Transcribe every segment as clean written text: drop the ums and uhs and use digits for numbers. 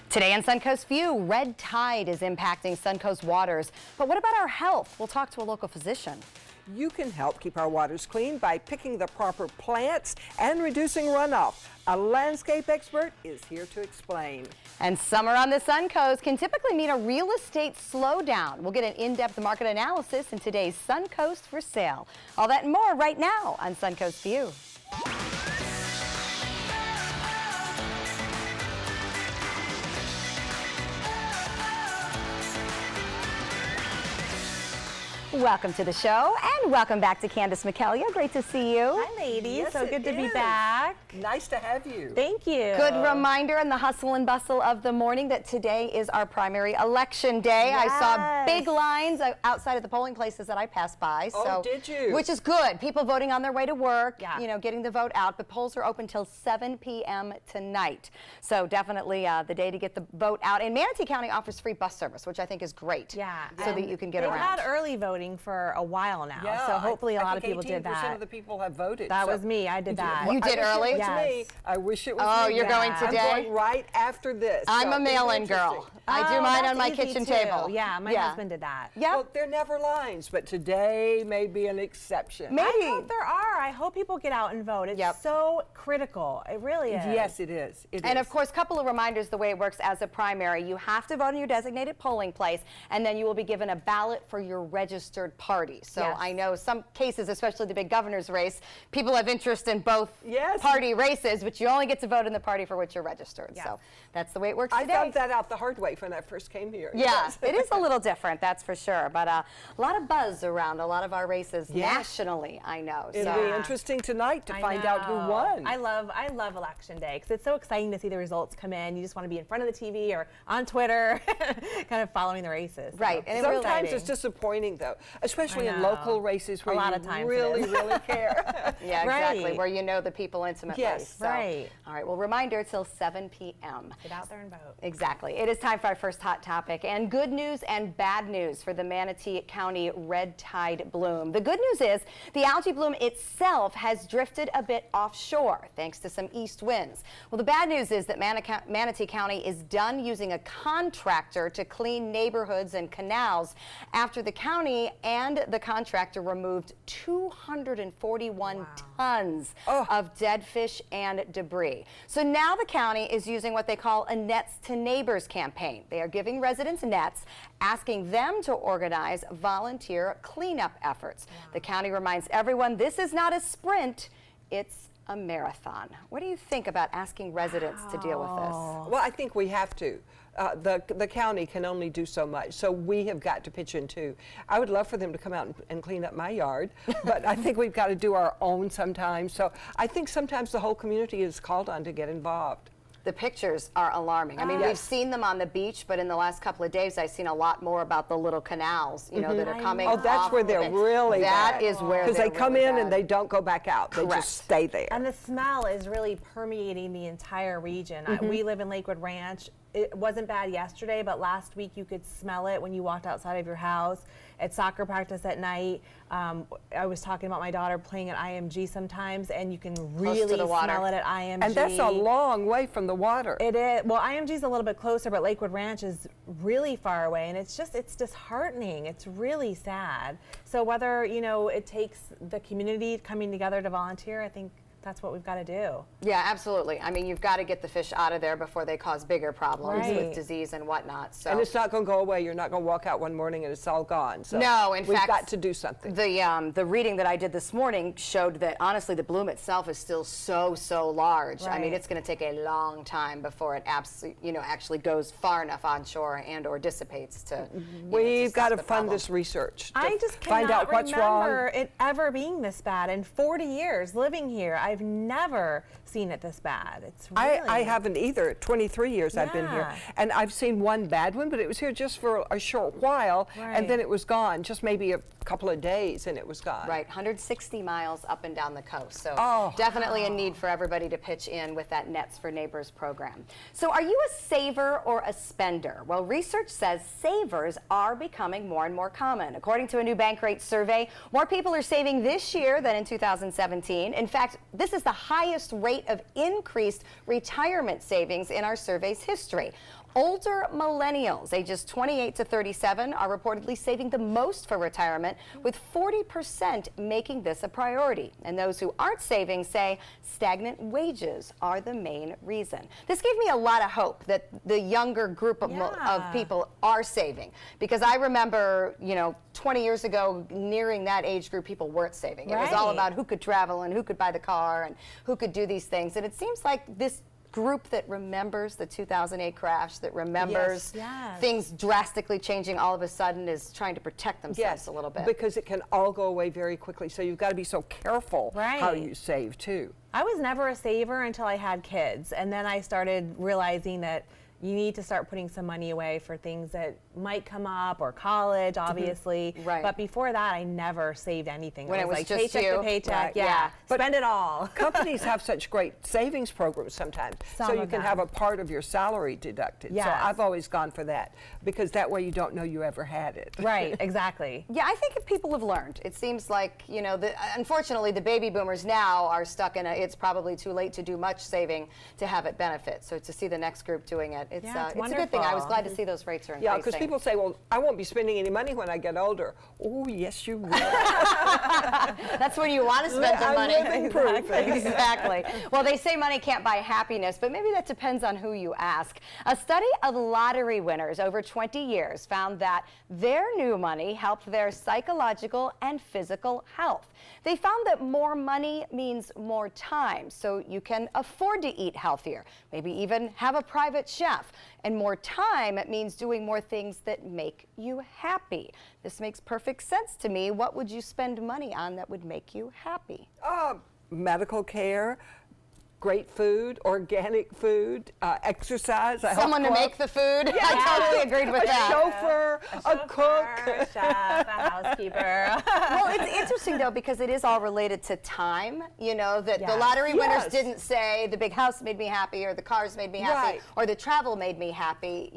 Today on Suncoast View, red tide is impacting Suncoast waters. But what about our health? We'll talk to a local physician. You can help keep our waters clean by picking the proper plants and reducing runoff. A landscape expert is here to explain. And summer on the Suncoast can typically mean a real estate slowdown. We'll get an in-depth market analysis in today's Suncoast for Sale. All that and more right now on Suncoast View. Welcome to the show, and welcome back to Candace McKellia. Great to see you. Hi, ladies. Yes, so good to be is. back. Nice to have you. Thank you. Good reminder in the hustle and bustle of the morning that today is our primary election day. Yes. I saw big lines outside of the polling places that I passed by. Oh, did you? Which is good. People voting on their way to work, Yeah. you know, getting the vote out. But polls are open till 7 p.m. tonight. So definitely the day to get the vote out. And Manatee County offers free bus service, which I think is great. Yeah. So that you can get They've around. had early voting for a while now, Yeah, so hopefully a lot of think people did 18% that. of the people have voted. That so was me. I did that. You did early? It was me. Yes. I wish it was Oh, me. you're going I'm today? going right after this. I'm so a mail-in it's girl. interesting. I do mine that's on my easy kitchen too. table. Yeah, my husband did that. Yeah. Well, there are never lines, but today may be an exception. Maybe. I hope there are. I hope people get out and vote. It's Yep. so critical. It really is. Yes, it is. And of course, a couple of reminders the way it works as a primary. You have to vote in your designated polling place, and then you will be given a ballot for your registered party. So Yes. I know some cases, especially the big governor's race, people have interest in both Yes. party races, but you only get to vote in the party for which you're registered. Yes. So that's the way it works I today. found that out the hard way when I first came here. Yeah, Yes. it is a little different, that's for sure. But a lot of buzz around a lot of our races Yes. nationally, I know. It'll So be interesting tonight to I find out who know. won. I love election day because it's so exciting to see the results come in. You just want to be in front of the TV or on Twitter, kind of following the races. So Right, and it really Sometimes it's exciting. disappointing, though, especially I in know. local races where A lot you of times it really, is. really care. Yeah, exactly, Right. where you know the people intimately. Yes. So, Right. All right, well, reminder till 7 p.m. Get out there and vote. Exactly. It is time for our first hot topic, and good news and bad news for the Manatee County red tide bloom. The good news is the algae bloom itself has drifted a bit offshore thanks to some east winds. Well, the bad news is that Manatee County is done using a contractor to clean neighborhoods and canals after the county and the contractor removed 241 tons of dead fish and debris. So now the county is using what they call a Nets to Neighbors campaign. They are giving residents nets, asking them to organize volunteer cleanup efforts. The county reminds everyone this is not a sprint, it's a marathon. What do you think about asking residents to deal with this? Well, I think we have to. The county can only do so much, so we have got to pitch in too. I would love for them to come out and clean up my yard, but I think we've got to do our own sometimes. So I think sometimes the whole community is called on to get involved. The pictures are alarming. I mean, we've Yes. seen them on the beach, but in the last couple of days, I've seen a lot more about the little canals, you know, that are I coming Oh, that's off where of they're it. really That bad. is where Because they come really in bad. and they don't go back out. They Correct. just stay there. And the smell is really permeating the entire region. We live in Lakewood Ranch. It wasn't bad yesterday, but last week you could smell it when you walked outside of your house. At soccer practice at night, I was talking about my daughter playing at IMG sometimes, and you can really the water. smell it at IMG. And that's a long way from the water. It is. Well, IMG's a little bit closer, but Lakewood Ranch is really far away, and it's disheartening. It's really sad. So whether, you know, it takes the community coming together to volunteer, I think that's what we've got to do. Yeah, absolutely. I mean, you've got to get the fish out of there before they cause bigger problems with Right. disease and whatnot. So And it's not going to go away. You're not going to walk out one morning and it's all gone. So no, in we've fact, got to do something. The reading that I did this morning showed that honestly the bloom itself is still so large. I mean, Right. it's going to take a long time before it actually goes far enough onshore and or dissipates to. We've got to stop the fund problem. this research. I to just find cannot out what's wrong. remember it ever being this bad. In 40 years living here, I've never seen it this bad. It's really. I haven't either. 23 years I've been here. Yeah. And I've seen one bad one, but it was here just for a short while, Right. and then it was gone, just maybe a couple of days, and it was gone. Right, 160 miles up and down the coast. So Oh. definitely a need for everybody to pitch in with that Nets for Neighbors program. So are you a saver or a spender? Well, research says savers are becoming more and more common. According to a new Bankrate survey, more people are saving this year than in 2017. In fact, this is the highest rate of increased retirement savings in our survey's history. Older millennials, ages 28 to 37, are reportedly saving the most for retirement, with 40% making this a priority. And those who aren't saving say stagnant wages are the main reason. This gave me a lot of hope that the younger group of people are saving, because I remember, 20 years ago, nearing that age group, people weren't saving. It was all about who could travel and who could buy the car and who could do these things. And it seems like this group that remembers the 2008 crash, that remembers things drastically changing all of a sudden, is trying to protect themselves a little bit. Because it can all go away very quickly, so you've got to be so careful how you save too. I was never a saver until I had kids, and then I started realizing that you need to start putting some money away for things that might come up, or college, obviously. Right. But before that, I never saved anything. When it was like just paycheck you. to paycheck, Yeah. spend it all. Companies have such great savings programs sometimes, so you can have a part of your salary deducted. So I've always gone for that, because that way you don't know you ever had it. Right, exactly. Yeah, I think if people have learned. It seems like, unfortunately, the baby boomers now are stuck in it's probably too late to do much saving to have it benefit. So to see the next group doing it, it's a good thing. I was glad to see those rates are increasing. Yeah, because people say, well, I won't be spending any money when I get older. Oh, yes, you will. That's when you want to spend the money. Exactly. Well, they say money can't buy happiness, but maybe that depends on who you ask. A study of lottery winners over 20 years found that their new money helped their psychological and physical health. They found that more money means more time, so you can afford to eat healthier, maybe even have a private chef. And more time, it means doing more things that make you happy. This makes perfect sense to me. What would you spend money on that would make you happy? Medical care, great food, organic food, exercise. Someone to make the food. Yeah. I totally agreed with that. Chauffeur, a cook, a chef, a housekeeper. Well, it's interesting though, because it is all related to time. That the lottery winners didn't say the big house made me happy, or the cars made me happy, or the travel made me happy.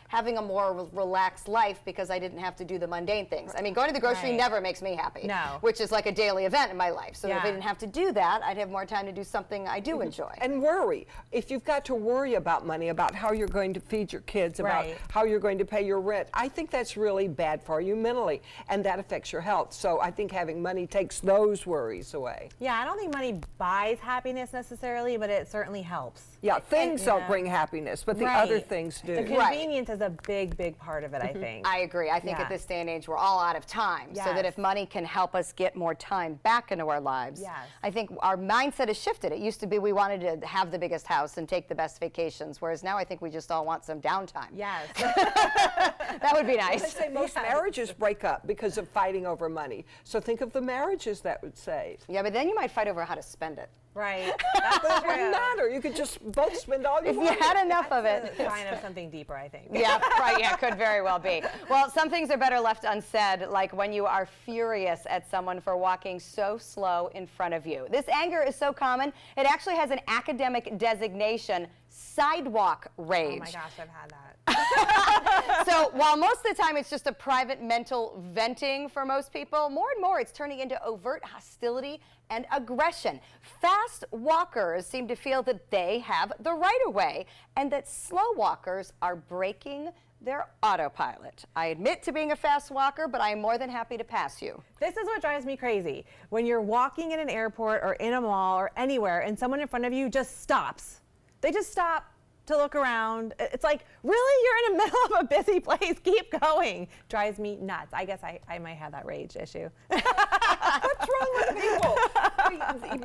Having a more relaxed life because I didn't have to do the mundane things. I mean, going to the grocery never makes me happy. No. Which is like a daily event in my life. So if I didn't have to do that, I'd have more time to do something I do enjoy. And worry. If you've got to worry about money, about how you're going to feed your kids, about how you're going to pay your rent, I think that's really bad for you mentally, and that affects your health. So I think having money takes those worries away. Yeah, I don't think money buys happiness necessarily, but it certainly helps. Yeah, things don't bring happiness, but the other things do. The convenience is a big, big part of it, I think. I agree. I think at this day and age, we're all out of time. So that if money can help us get more time back into our lives, I think our mindset has shifted. It used to be we wanted to have the biggest house and take the best vacations, whereas now I think we just all want some downtime. Yes. That would be nice. They say most marriages break up because of fighting over money. So think of the marriages that would save. Yeah, but then you might fight over how to spend it. Right. But it wouldn't matter. You could just both spend all you If wanted. you had enough of it. Sign of something deeper, I think. Yeah, right. Yeah, could very well be. Well, some things are better left unsaid, like when you are furious at someone for walking so slow in front of you. This anger is so common, it actually has an academic designation: sidewalk rage. Oh my gosh, I've had that. So while most of the time it's just a private mental venting for most people, more and more it's turning into overt hostility and aggression. Fast walkers seem to feel that they have the right of way, and that slow walkers are breaking their autopilot. I admit to being a fast walker, but I am more than happy to pass you. This is what drives me crazy. When you're walking in an airport or in a mall or anywhere and someone in front of you just stops. They just stop to look around. It's like, really? You're in the middle of a busy place. Keep going. Drives me nuts. I guess I might have that rage issue. What's wrong with people?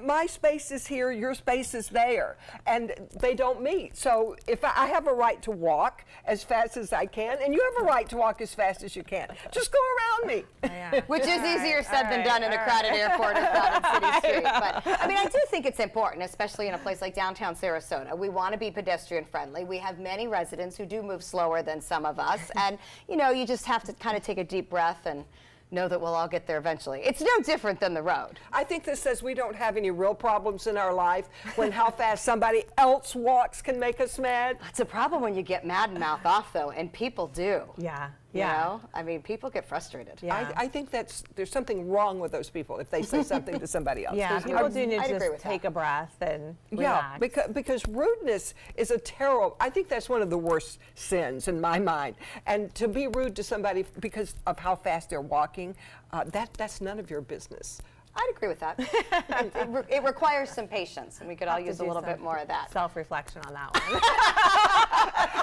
My space is here, your space is there, and they don't meet. So if I have a right to walk as fast as I can, and you have a right to walk as fast as you can, just go around me. Yeah. Which is easier said than done in a crowded airport or crowded city street. But I mean, I do think it's important, especially in a place like downtown Sarasota. We want to be pedestrian friendly. We have many residents who do move slower than some of us, and you just have to kind of take a deep breath and know that we'll all get there eventually. It's no different than the road. I think this says we don't have any real problems in our life when how fast somebody else walks can make us mad. It's a problem when you get mad and mouth off, though, and people do. Yeah. You know? I mean, people get frustrated. Yeah. I think there's something wrong with those people if they say something to somebody else. Yeah, There's people do need I'd to agree just with take that. a breath and Yeah, relax. because rudeness is a terrible, I think that's one of the worst sins in my mind. And to be rude to somebody because of how fast they're walking, that's none of your business. I'd agree with that. It requires some patience, and we could all Have to use a do little some bit more of that. Self-reflection on that one.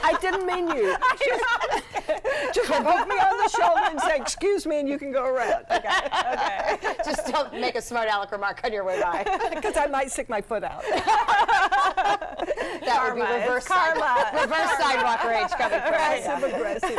I didn't mean you. Just poke me on the shoulder and say, excuse me, and you can go around. Okay. Just don't make a smart aleck remark on your way by. Because I might stick my foot out. That would be Karma. reverse It's karma. reverse sidewalk rage coming from Passive aggressive.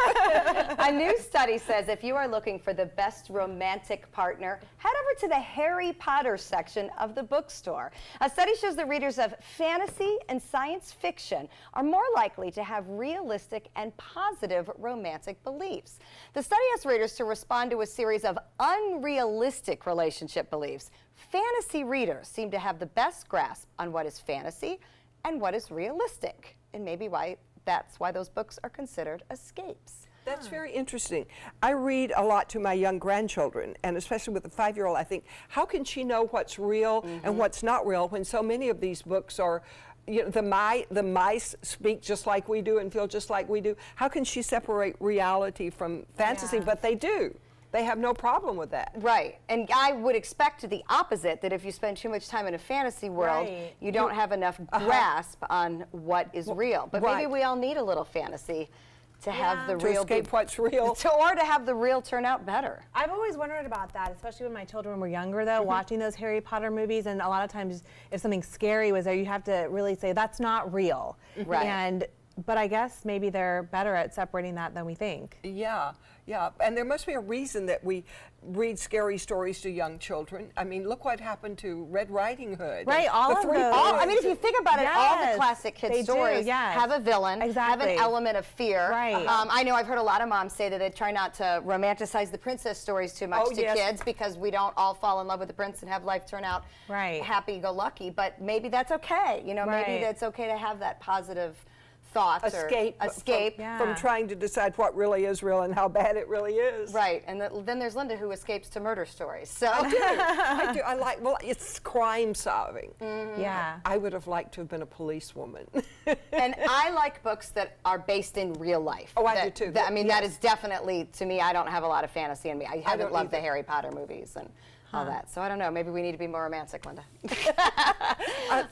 A new study says if you are looking for the best romantic partner, head over to the Harry Potter section of the bookstore. A study shows that readers of fantasy and science fiction are more likely to have realistic and positive romantic beliefs. The study asked readers to respond to a series of unrealistic relationship beliefs. Fantasy readers seem to have the best grasp on what is fantasy and what is realistic, and maybe that's why those books are considered escapes. That's very interesting. I read a lot to my young grandchildren, and especially with the 5-year-old, I think, how can she know what's real and what's not real when so many of these books are, you know, the mice speak just like we do and feel just like we do. How can she separate reality from fantasy? Yeah. But they do. They have no problem with that. Right, and I would expect the opposite, that if you spend too much time in a fantasy world, Right. you don't have enough grasp on what is real. But maybe right. we all need a little fantasy to have the To real escape what's real. or to have the real turn out better. I've always wondered about that, especially when my children were younger, though, watching those Harry Potter movies. And a lot of times, if something scary was there, you have to really say, that's not real. Right. But I guess maybe they're better at separating that than we think. Yeah, yeah. And there must be a reason that we read scary stories to young children. I mean, look what happened to Red Riding Hood. Right, all The of three those. boys. I mean, if you think about it, all the Yes, classic they kids do, stories yes. have a villain, have Exactly. an element of fear. Right. I know I've heard a lot of moms say that they try not to romanticize the princess stories too much Oh, to yes. kids because we don't all fall in love with the prince and have life turn out Right. happy-go-lucky. But maybe that's okay. You know, maybe Right. that's okay to have that positive thoughts Escape or escape. from trying to decide what really is real and how bad it really is. Right, and then there's Linda who escapes to murder stories. So I do. I like, well, it's crime solving. Yeah. I would have liked to have been a policewoman. and I like books that are based in real life. Oh, I That- do too. that- I mean, that Yes. is definitely, to me, I don't have a lot of fantasy in me. I haven't don't loved the either. Harry Potter movies and all that. So I don't know, maybe we need to be more romantic, Linda.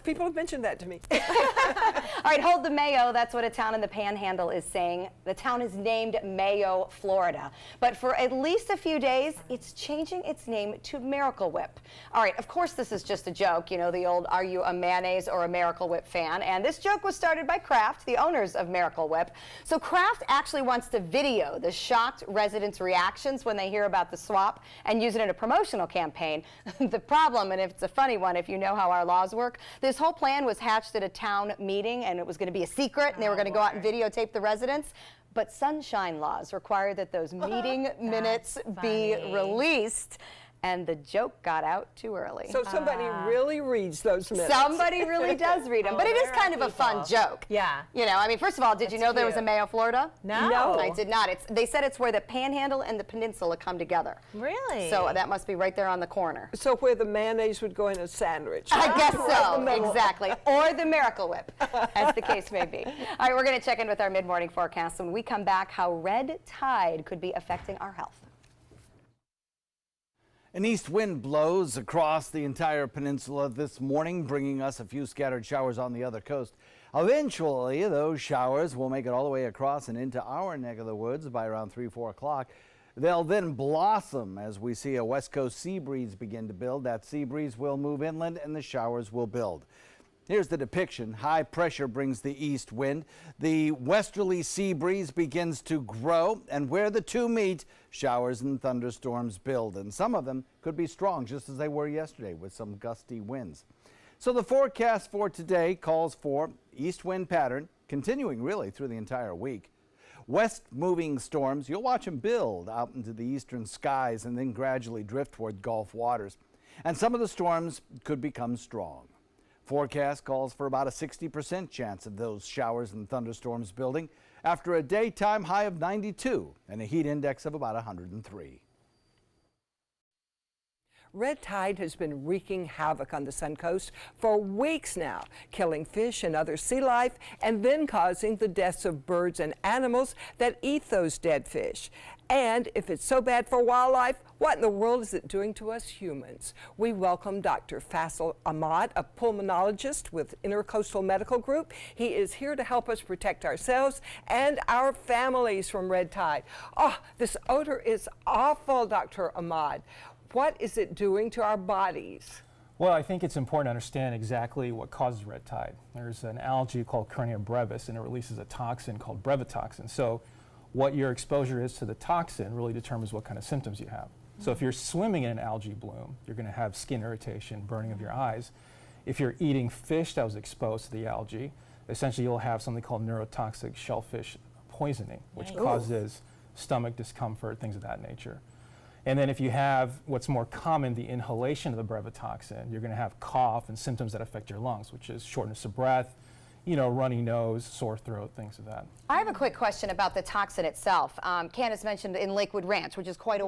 People have mentioned that to me. All right, hold the Mayo. That's what a town in the Panhandle is saying. The town is named Mayo, Florida. But for at least a few days, it's changing its name to Miracle Whip. All right, of course, this is just a joke. You know, the old, are you a mayonnaise or a Miracle Whip fan? And this joke was started by Kraft, the owners of Miracle Whip. So Kraft actually wants to video the shocked residents' reactions when they hear about the swap and use it in a promotional campaign. The problem, and it's a funny one if you know how our laws work, this whole plan was hatched at a town meeting and it was going to be a secret and they were going to go out and videotape the residents. But sunshine laws require that those meeting minutes be funny. released. And the joke got out too early. So somebody really reads those minutes. Somebody really does read them, but it is there kind are of a fun people. joke. Yeah. You know, I mean, first of all, did you know there was a cute. Mayo, Florida? No. I did not. They said it's where the Panhandle and the Peninsula come together. Really? So that must be right there on the corner. So where the mayonnaise would go in a sandwich. I guess Right in the so, middle. exactly. Or the Miracle Whip, as the case may be. All right, we're going to check in with our mid-morning forecast. When we come back, how red tide could be affecting our health. An east wind blows across the entire peninsula this morning, bringing us a few scattered showers on the other coast. Eventually, those showers will make it all the way across and into our neck of the woods by around 3 or 4 o'clock. They'll then blossom as we see a west coast sea breeze begin to build. That sea breeze will move inland and the showers will build. Here's the depiction. High pressure brings the east wind. The westerly sea breeze begins to grow, and where the two meet, showers and thunderstorms build. And some of them could be strong, just as they were yesterday, with some gusty winds. So the forecast for today calls for east wind pattern, continuing really through the entire week. West moving storms, you'll watch them build out into the eastern skies and then gradually drift toward Gulf waters. And some of the storms could become strong. Forecast calls for about a 60% chance of those showers and thunderstorms building after a daytime high of 92 and a heat index of about 103. Red tide has been wreaking havoc on the Suncoast for weeks now, killing fish and other sea life and then causing the deaths of birds and animals that eat those dead fish. And if it's so bad for wildlife, what in the world is it doing to us humans? We welcome Dr. Faisal Ahmad, a pulmonologist with Intercoastal Medical Group. He is here to help us protect ourselves and our families from red tide. Oh, this odor is awful, Dr. Ahmad. What is it doing to our bodies? Well, I think it's important to understand exactly what causes red tide. There's an algae called Carnea brevis, and it releases a toxin called brevetoxin. So what your exposure is to the toxin really determines what kind of symptoms you have. So if you're swimming in an algae bloom, you're going to have skin irritation, burning of your eyes. If you're eating fish that was exposed to the algae, essentially you'll have something called neurotoxic shellfish poisoning, which causes stomach discomfort, things of that nature. And then if you have what's more common, the inhalation of the brevetoxin, you're going to have cough and symptoms that affect your lungs, which is shortness of breath, runny nose, sore throat, things of that. I have a quick question about the toxin itself. Candace mentioned in Lakewood Ranch, which is quite a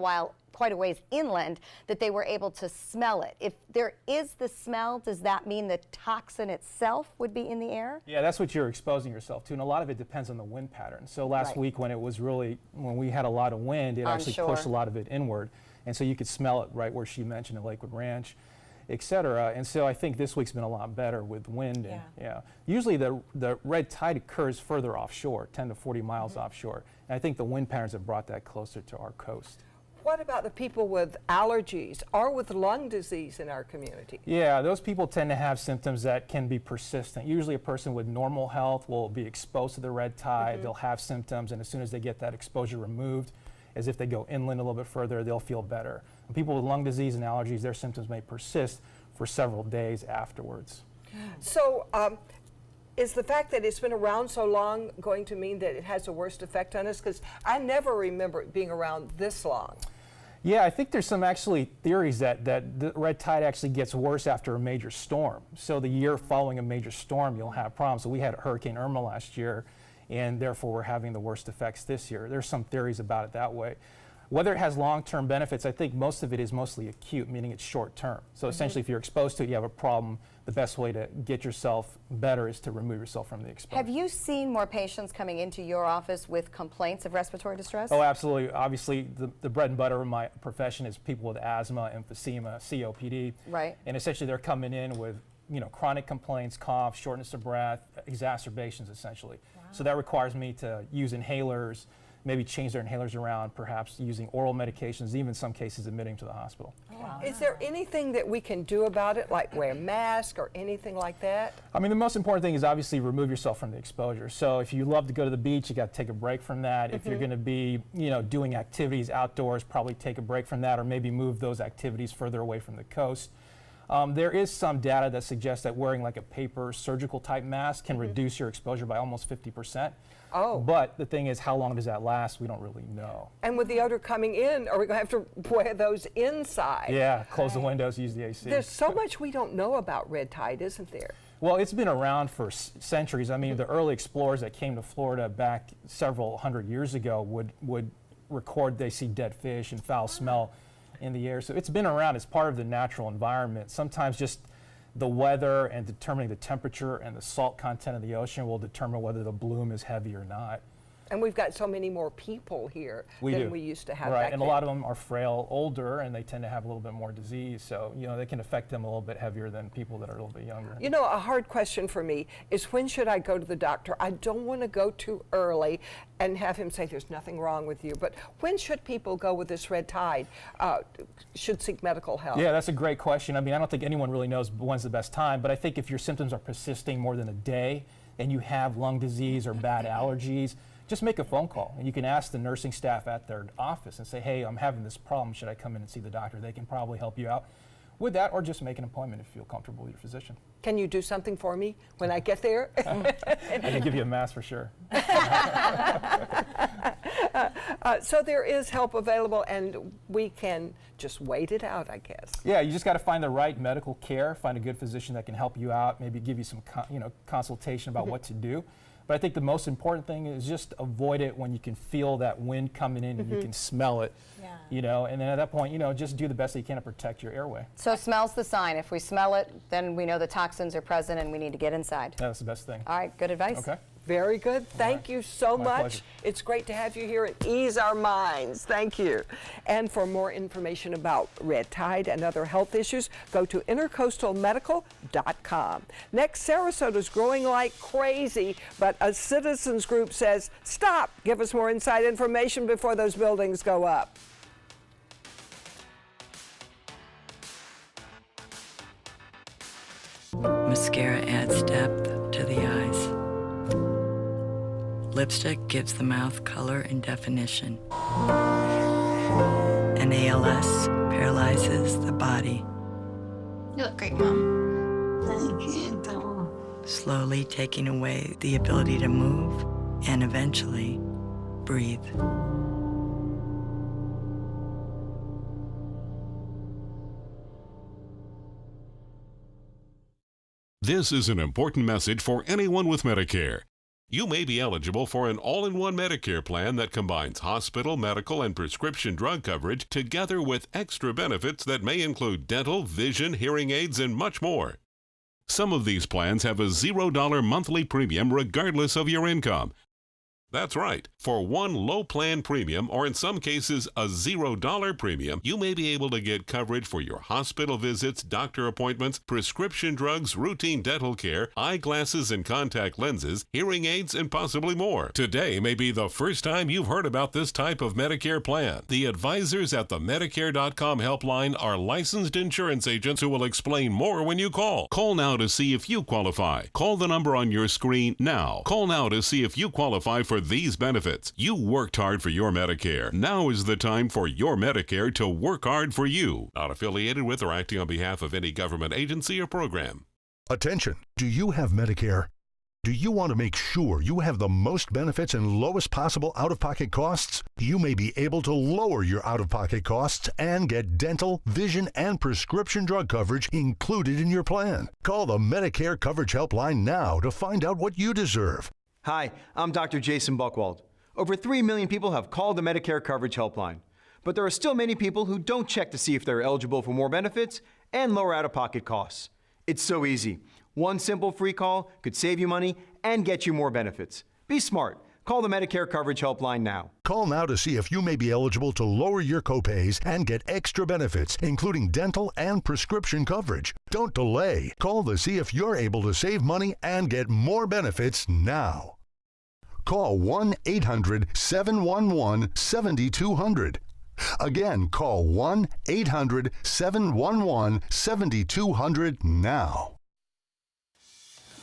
ways inland, that they were able to smell it. If there is the smell, does that mean the toxin itself would be in the air? Yeah, that's what you're exposing yourself to, and a lot of it depends on the wind pattern. So last week when we had a lot of wind, it actually pushed a lot of it inward, and so you could smell it right where she mentioned in Lakewood Ranch, et cetera. And so I think this week's been a lot better with wind. And, usually the red tide occurs further offshore, 10 to 40 miles offshore, and I think the wind patterns have brought that closer to our coast. What about the people with allergies or with lung disease in our community? Yeah, those people tend to have symptoms that can be persistent. Usually a person with normal health will be exposed to the red tide, they'll have symptoms, and as soon as they get that exposure removed, as if they go inland a little bit further, they'll feel better. And people with lung disease and allergies, their symptoms may persist for several days afterwards. So, is the fact that it's been around so long going to mean that it has the worst effect on us? Because I never remember it being around this long. Yeah, I think there's some actually theories that the red tide actually gets worse after a major storm. So the year following a major storm, you'll have problems. So we had Hurricane Irma last year, and therefore we're having the worst effects this year. There's some theories about it that way. Whether it has long-term benefits, I think most of it is mostly acute, meaning it's short-term. So essentially, if you're exposed to it, you have a problem, the best way to get yourself better is to remove yourself from the exposure. Have you seen more patients coming into your office with complaints of respiratory distress? Oh, absolutely. Obviously, the bread and butter of my profession is people with asthma, emphysema, COPD. Right. And essentially, they're coming in with chronic complaints, cough, shortness of breath, exacerbations, essentially. Wow. So that requires me to use inhalers, maybe change their inhalers around, perhaps using oral medications, even in some cases admitting to the hospital. Wow. Is there anything that we can do about it, like wear a mask or anything like that? I mean, the most important thing is obviously remove yourself from the exposure. So if you love to go to the beach, you got to take a break from that. If you're going to be, doing activities outdoors, probably take a break from that, or maybe move those activities further away from the coast. There is some data that suggests that wearing like a paper surgical type mask can reduce your exposure by almost 50%. Oh. But the thing is, how long does that last? We don't really know. And with the odor coming in, are we going to have to wear those inside? Yeah, close the windows, use the AC. There's so much we don't know about red tide, isn't there? Well, it's been around for centuries. I mean, the early explorers that came to Florida back several hundred years ago would record they see dead fish and foul smell in the air. So it's been around as part of the natural environment. Sometimes just the weather and determining the temperature and the salt content of the ocean will determine whether the bloom is heavy or not. And we've got so many more people here than we used to have back and then. a lot of them are frail, older, and they tend to have a little bit more disease. So, they can affect them a little bit heavier than people that are a little bit younger. A hard question for me is, when should I go to the doctor? I don't want to go too early and have him say there's nothing wrong with you. But when should people go with this red tide, should seek medical help? Yeah, that's a great question. I mean, I don't think anyone really knows when's the best time, but I think if your symptoms are persisting more than a day and you have lung disease or bad allergies, just make a phone call, and you can ask the nursing staff at their office and say, hey, I'm having this problem. Should I come in and see the doctor? They can probably help you out with that, or just make an appointment if you feel comfortable with your physician. Can you do something for me when I get there? I can give you a mask for sure. So there is help available, and we can just wait it out, I guess. Yeah, you just got to find the right medical care, find a good physician that can help you out, maybe give you some consultation about what to do. But I think the most important thing is just avoid it when you can feel that wind coming in and you can smell it. Yeah. And then at that point, just do the best that you can to protect your airway. So smell's the sign. If we smell it, then we know the toxins are present and we need to get inside. That's the best thing. All right, good advice. Okay. Very good. Thank you so My much. pleasure. It's great to have you here at Ease Our Minds. Thank you. And for more information about red tide and other health issues, go to intercoastalmedical.com. Next, Sarasota's growing like crazy, but a citizens group says, stop, give us more inside information before those buildings go up. Mascara adds depth to the eyes. Lipstick gives the mouth color and definition. And ALS paralyzes the body. You look great, Mom. Thank you. Slowly taking away the ability to move and eventually breathe. This is an important message for anyone with Medicare. You may be eligible for an all-in-one Medicare plan that combines hospital, medical, and prescription drug coverage together with extra benefits that may include dental, vision, hearing aids, and much more. Some of these plans have a $0 monthly premium regardless of your income. That's right. For one low plan premium, or in some cases a $0 premium, you may be able to get coverage for your hospital visits, doctor appointments, prescription drugs, routine dental care, eyeglasses and contact lenses, hearing aids, and possibly more. Today may be the first time you've heard about this type of Medicare plan. The advisors at the Medicare.com helpline are licensed insurance agents who will explain more when you call. Call now to see if you qualify. Call the number on your screen now. Call now to see if you qualify for these benefits. You worked hard for your Medicare. Now is the time for your Medicare to work hard for you. Not affiliated with or acting on behalf of any government agency or program. Attention! Do you have Medicare? Do you want to make sure you have the most benefits and lowest possible out-of-pocket costs? You may be able to lower your out-of-pocket costs and get dental, vision, and prescription drug coverage included in your plan. Call the Medicare Coverage Helpline now to find out what you deserve. Hi, I'm Dr. Jason Buchwald. Over 3 million people have called the Medicare Coverage Helpline, but there are still many people who don't check to see if they're eligible for more benefits and lower out-of-pocket costs. It's so easy. One simple free call could save you money and get you more benefits. Be smart. Call the Medicare Coverage Helpline now. Call now to see if you may be eligible to lower your copays and get extra benefits, including dental and prescription coverage. Don't delay. Call to see if you're able to save money and get more benefits now. Call 1-800-711-7200. Again, call 1-800-711-7200 now.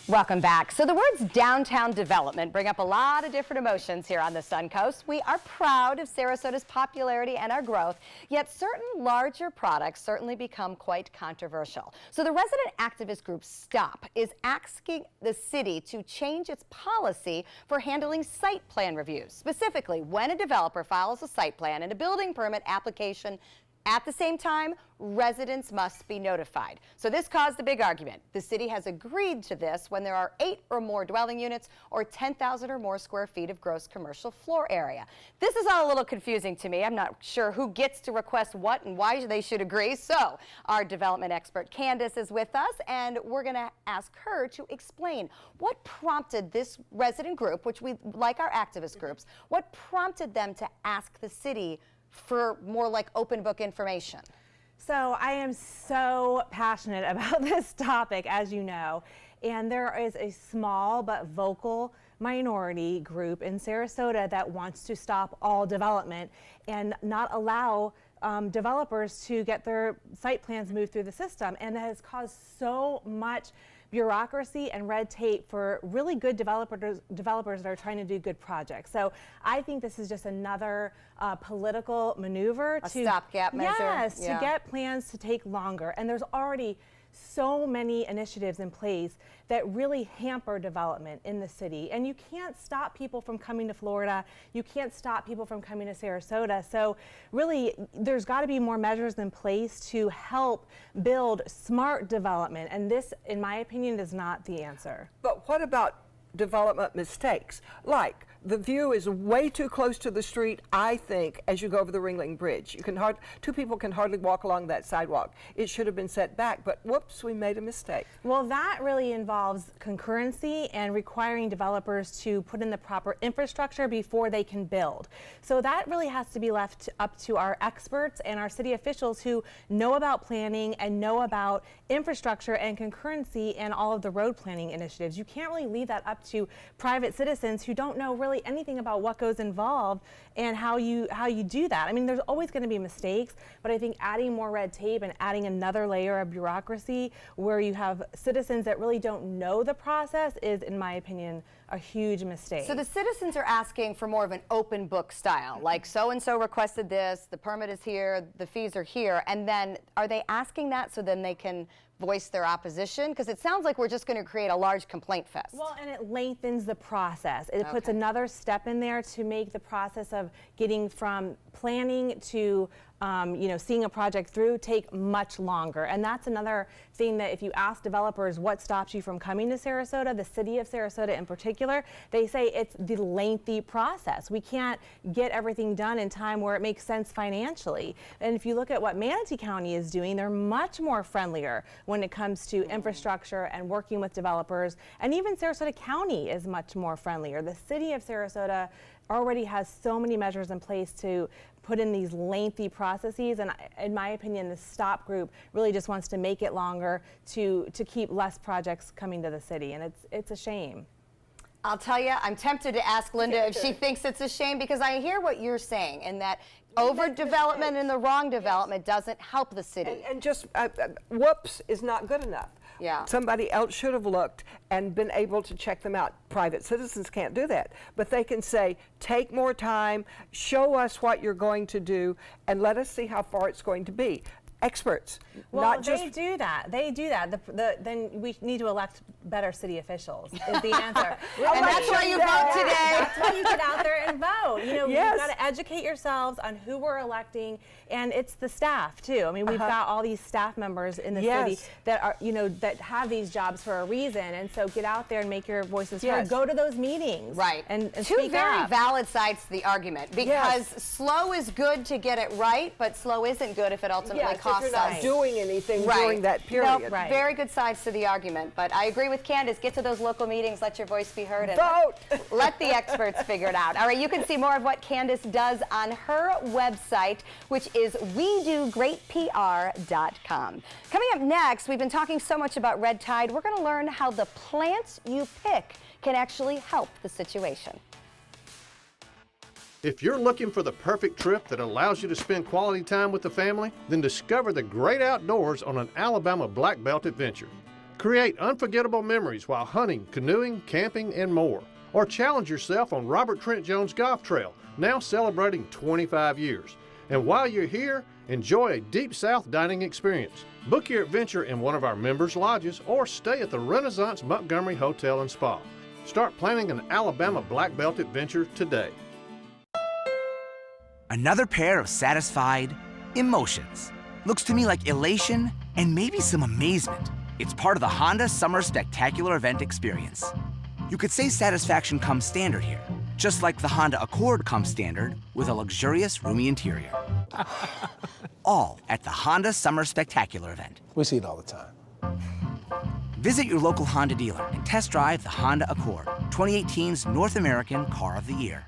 Welcome back. So the words downtown development bring up a lot of different emotions here on the Suncoast. We are proud of Sarasota's popularity and our growth, yet certain larger products certainly become quite controversial. So the resident activist group STOP is asking the city to change its policy for handling site plan reviews. Specifically, when a developer files a site plan and a building permit application at the same time, residents must be notified. So this caused a big argument. The city has agreed to this when there are 8 or more dwelling units or 10,000 or more square feet of gross commercial floor area. This is all a little confusing to me. I'm not sure who gets to request what and why they should agree. So our development expert Candace is with us, and we're going to ask her to explain what prompted this resident group, which we like our activist groups, what prompted them to ask the city for more like open book information. So I am so passionate about this topic, as you know, and there is a small but vocal minority group in Sarasota that wants to stop all development and not allow developers to get their site plans moved through the system, and that has caused so much bureaucracy and red tape for really good developers that are trying to do good projects. So I think this is just another political maneuver a stopgap measure. Yes, yeah. to get plans to take longer. And there's already so many initiatives in place that really hamper development in the city. And you can't stop people from coming to Florida. You can't stop people from coming to Sarasota. So really, there's got to be more measures in place to help build smart development. And this, in my opinion, is not the answer. But what about development mistakes? Like, the view is way too close to the street, I think, as you go over the Ringling Bridge. Two people can hardly walk along that sidewalk. It should have been set back, but whoops, we made a mistake. Well, that really involves concurrency and requiring developers to put in the proper infrastructure before they can build. So that really has to be left up to our experts and our city officials who know about planning and know about infrastructure and concurrency and all of the road planning initiatives. You can't really leave that up to private citizens who don't know really anything about what goes involved and how you do that. I mean, there's always going to be mistakes, but I think adding more red tape and adding another layer of bureaucracy where you have citizens that really don't know the process is, in my opinion, a huge mistake. So the citizens are asking for more of an open book style, like so-and-so requested this, the permit is here, the fees are here, and then are they asking that so then they can voice their opposition? Because it sounds like we're just going to create a large complaint fest. Well, and it lengthens the process. It puts another step in there to make the process of getting from planning to seeing a project through take much longer. And that's another thing that if you ask developers what stops you from coming to Sarasota, the city of Sarasota in particular, they say it's the lengthy process. We can't get everything done in time where it makes sense financially. And if you look at what Manatee County is doing, they're much more friendlier when it comes to infrastructure and working with developers. And even Sarasota County is much more friendlier. The city of Sarasota already has so many measures in place to put in these lengthy processes, and in my opinion, the STOP group really just wants to make it longer to keep less projects coming to the city, and it's a shame. I'll tell you, I'm tempted to ask Linda if she thinks it's a shame, because I hear what you're saying, and that overdevelopment and the wrong development doesn't help the city. And just whoops is not good enough. Yeah. Somebody else should have looked and been able to check them out. Private citizens can't do that, but they can say, take more time, show us what you're going to do, and let us see how far it's going to be. Experts. Well, not just they do that. They do that. Then we need to elect better city officials is the answer. And that's why you vote today. That's why you get out there and vote. You know, Yes. you've got to educate yourselves on who we're electing, and it's the staff too. I mean, we've got all these staff members in the city that are, that have these jobs for a reason, and so get out there and make your voices heard. Go to those meetings. Right. And two speak very up. valid sides to the argument, because slow is good to get it right, but slow isn't good if it ultimately costs if you're not us. doing anything during that period. Nope, very good sides to the argument, but I agree with Candace. Get to those local meetings, let your voice be heard, and vote. Let the experts figure it out. All right, you can see more of what Candace does on her website, which is wedogreatpr.com. Coming up next, we've been talking so much about red tide. We're going to learn how the plants you pick can actually help the situation. If you're looking for the perfect trip that allows you to spend quality time with the family, then discover the great outdoors on an Alabama Black Belt adventure. Create unforgettable memories while hunting, canoeing, camping, and more. Or challenge yourself on Robert Trent Jones Golf Trail, now celebrating 25 years. And while you're here, enjoy a Deep South dining experience. Book your adventure in one of our members' lodges or stay at the Renaissance Montgomery Hotel and Spa. Start planning an Alabama Black Belt adventure today. Another pair of satisfied emotions. Looks to me like elation and maybe some amazement. It's part of the Honda Summer Spectacular event experience. You could say satisfaction comes standard here, just like the Honda Accord comes standard with a luxurious, roomy interior. All at the Honda Summer Spectacular event. We see it all the time. Visit your local Honda dealer and test drive the Honda Accord, 2018's North American Car of the Year.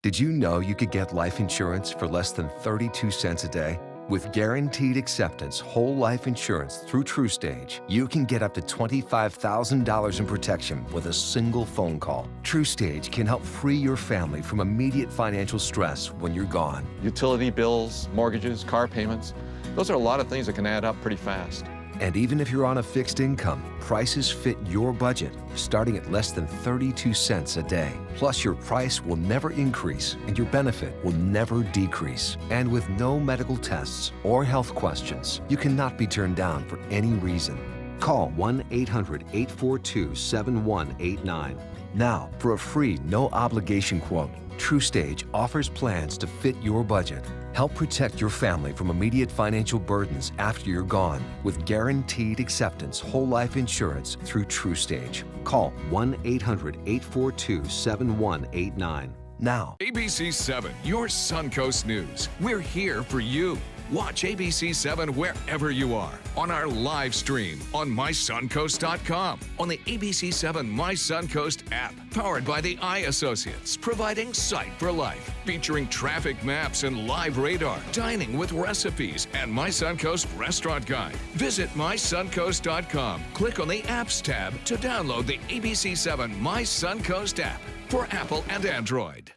Did you know you could get life insurance for less than 32 cents a day? With guaranteed acceptance whole life insurance through TrueStage, you can get up to $25,000 in protection with a single phone call. TrueStage can help free your family from immediate financial stress when you're gone. Utility bills, mortgages, car payments, those are a lot of things that can add up pretty fast. And even if you're on a fixed income, prices fit your budget, starting at less than 32 cents a day. Plus, your price will never increase and your benefit will never decrease. And with no medical tests or health questions, you cannot be turned down for any reason. Call 1-800-842-7189. Now, for a free, no-obligation quote, TrueStage offers plans to fit your budget. Help protect your family from immediate financial burdens after you're gone with guaranteed acceptance whole life insurance through TrueStage. Call 1-800-842-7189 now. ABC 7, your Suncoast News. We're here for you. Watch ABC 7 wherever you are, on our live stream, on mysuncoast.com, on the ABC 7 My Suncoast app, powered by the Eye Associates, providing sight for life, featuring traffic maps and live radar, dining with recipes, and My Suncoast Restaurant Guide. Visit mysuncoast.com. Click on the Apps tab to download the ABC 7 My Suncoast app for Apple and Android.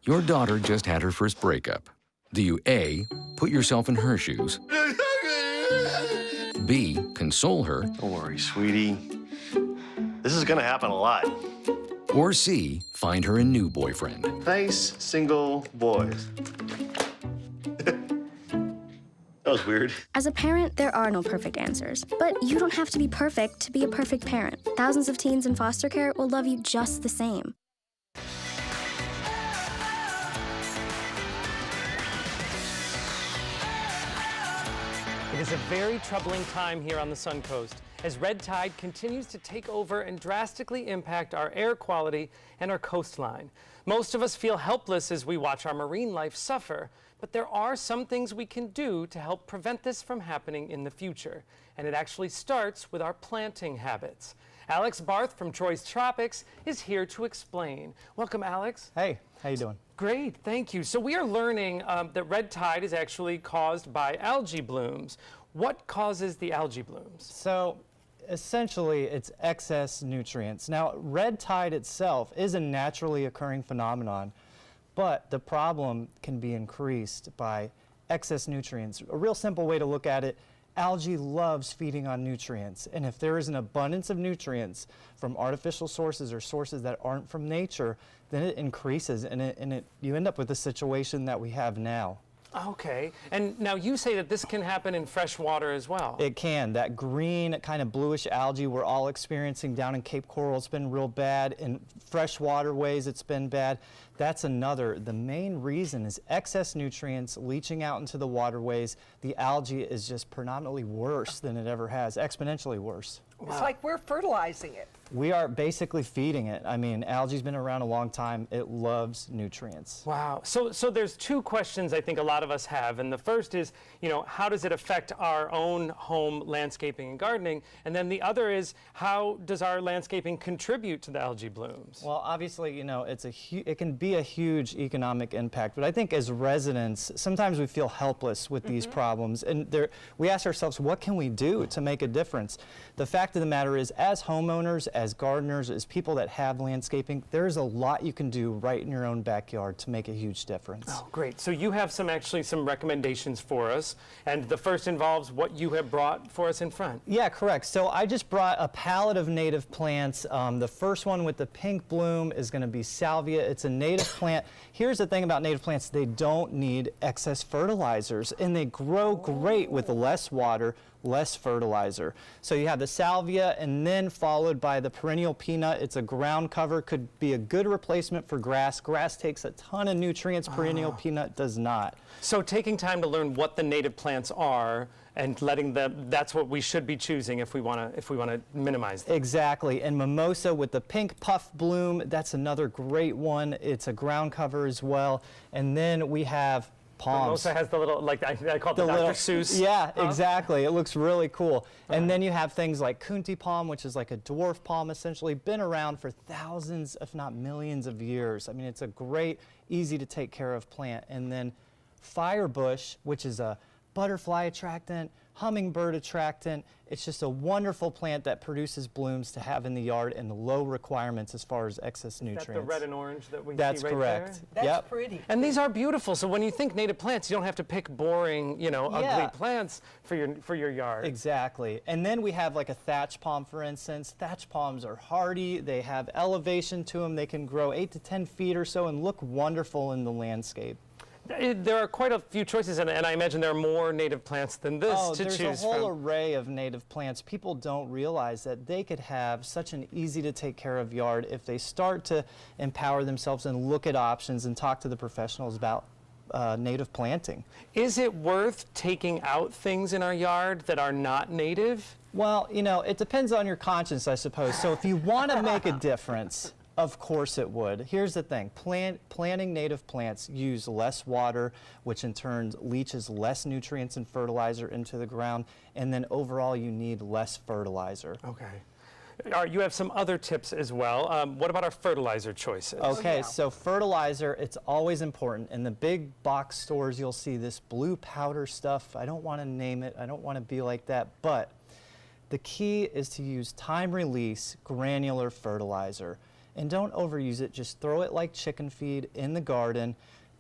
Your daughter just had her first breakup. Do you A, put yourself in her shoes? B, console her? Don't worry, sweetie. This is gonna happen a lot. Or C, find her a new boyfriend? Nice, single boys. That was weird. As a parent, there are no perfect answers. But you don't have to be perfect to be a perfect parent. Thousands of teens in foster care will love you just the same. It is a very troubling time here on the Suncoast as red tide continues to take over and drastically impact our air quality and our coastline. Most of us feel helpless as we watch our marine life suffer, but there are some things we can do to help prevent this from happening in the future. And it actually starts with our planting habits. Alex Barth from Troy's Tropics is here to explain. Welcome, Alex. Hey, how you doing? Great, thank you. So we are learning that red tide is actually caused by algae blooms. What causes the algae blooms? So essentially it's excess nutrients. Now red tide itself is a naturally occurring phenomenon, but the problem can be increased by excess nutrients. A real simple way to look at it, algae loves feeding on nutrients, and if there is an abundance of nutrients from artificial sources or sources that aren't from nature, then it increases and you end up with the situation that we have now. Okay, and now you say that this can happen in fresh water as well. It can. That green kind of bluish algae we're all experiencing down in Cape Coral, it's been real bad. In fresh waterways, it's been bad. That's another. The main reason is excess nutrients leaching out into the waterways. The algae is just predominantly worse than it ever has, exponentially worse. Wow. It's like we're fertilizing it. We are basically feeding it. I mean, algae's been around a long time. It loves nutrients. Wow. So there's two questions I think a lot of us have. And the first is, how does it affect our own home landscaping and gardening? And then the other is, how does our landscaping contribute to the algae blooms? Well, obviously, it can be a huge economic impact. But I think as residents, sometimes we feel helpless with these problems. And we ask ourselves, what can we do to make a difference? The fact of the matter is, as homeowners, as gardeners, as people that have landscaping, there's a lot you can do right in your own backyard to make a huge difference. Oh, great. So you have some recommendations for us, and the first involves what you have brought for us in front. Yeah, correct. So I just brought a palette of native plants. The first one with the pink bloom is going to be salvia. It's a native plant. Here's the thing about native plants, they don't need excess fertilizers, and they grow great with less water, less fertilizer. So you have the salvia and then followed by the perennial peanut. It's a ground cover, could be a good replacement for grass. Grass takes a ton of nutrients, perennial peanut does not. So taking time to learn what the native plants are and letting them, that's what we should be choosing if we want to minimize them. Exactly. And mimosa with the pink puff bloom, that's another great one. It's a ground cover as well. And then we have palms. Mimosa has the little, like I call it the Dr. Seuss. Yeah, exactly. It looks really cool. And then you have things like Kunti palm, which is like a dwarf palm, essentially been around for thousands, if not millions of years. I mean, it's a great, easy to take care of plant. And then firebush, which is a butterfly attractant, hummingbird attractant. It's just a wonderful plant that produces blooms to have in the yard and low requirements as far as excess nutrients. That's the red and orange that we That's see right correct. there? That's pretty. And these are beautiful. So when you think native plants, you don't have to pick boring, you know, ugly plants for your yard. Exactly. And then we have like a thatch palm, for instance. Thatch palms are hardy. They have elevation to them. They can grow 8 to 10 feet or so and look wonderful in the landscape. There are quite a few choices, and I imagine there are more native plants than this to choose from. There's a whole array of native plants. People don't realize that they could have such an easy to take care of yard if they start to empower themselves and look at options and talk to the professionals about native planting. Is it worth taking out things in our yard that are not native? Well, you know, it depends on your conscience, I suppose. So if you want to make a difference, of course it would. Here's the thing. Planting native plants use less water, which in turn leaches less nutrients and fertilizer into the ground, and then overall you need less fertilizer. Okay. You have some other tips as well. What about our fertilizer choices? Okay, so fertilizer, it's always important. In the big box stores, you'll see this blue powder stuff. I don't want to name it. I don't want to be like that, but the key is to use time-release granular fertilizer. And don't overuse it, just throw it like chicken feed in the garden.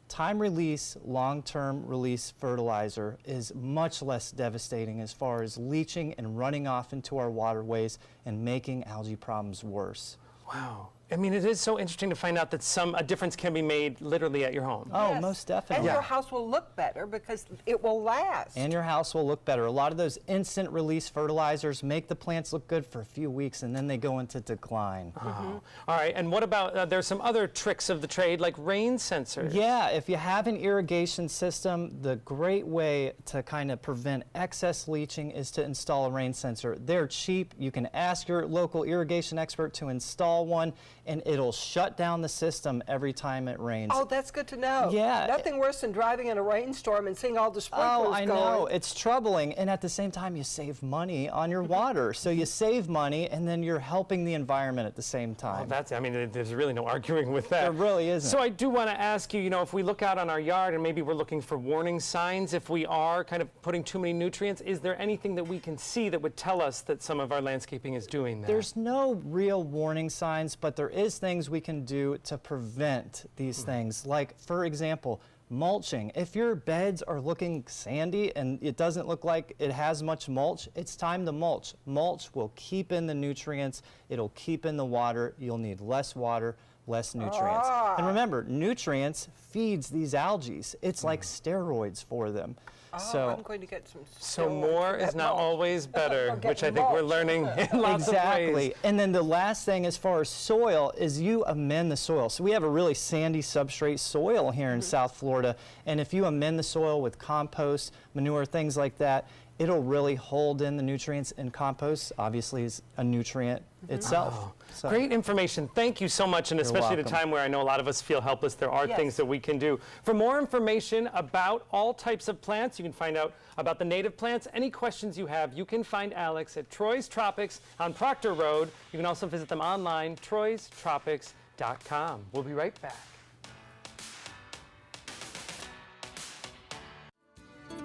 Time release, long-term release fertilizer is much less devastating as far as leaching and running off into our waterways and making algae problems worse. Wow. I mean, it is so interesting to find out that a difference can be made literally at your home. Oh, most definitely. And your house will look better because it will last. And your house will look better. A lot of those instant release fertilizers make the plants look good for a few weeks and then they go into decline. Oh. All right, and what about, there's some other tricks of the trade like rain sensors. Yeah, if you have an irrigation system, the great way to kind of prevent excess leaching is to install a rain sensor. They're cheap. You can ask your local irrigation expert to install one, and it'll shut down the system every time it rains. Oh, that's good to know. Yeah. Nothing worse than driving in a rainstorm and seeing all the sprinklers Oh, I know. It's troubling. And at the same time, you save money on your water. So you save money, and then you're helping the environment at the same time. Oh, I mean, there's really no arguing with that. There really isn't. So I do want to ask you, if we look out on our yard and maybe we're looking for warning signs, if we are kind of putting too many nutrients, is there anything that we can see that would tell us that some of our landscaping is doing that? There's no real warning signs, but there is things we can do to prevent these things. Like, for example, mulching. If your beds are looking sandy and it doesn't look like it has much mulch, it's time to mulch. Mulch will keep in the nutrients, it'll keep in the water, you'll need less water, less nutrients. And remember, nutrients feeds these algae. It's like steroids for them. So I'm going to get some. So more is not always better, which I think we're learning in lots of ways. Exactly. And then the last thing as far as soil is you amend the soil. So we have a really sandy substrate soil here in South Florida. And if you amend the soil with compost, manure, things like that, it'll really hold in the nutrients, and compost obviously is a nutrient itself. Oh, so. Great information. Thank you so much, and especially at a time where I know a lot of us feel helpless, there are things that we can do. For more information about all types of plants, you can find out about the native plants. Any questions you have, you can find Alex at Troy's Tropics on Proctor Road. You can also visit them online, troystropics.com. We'll be right back.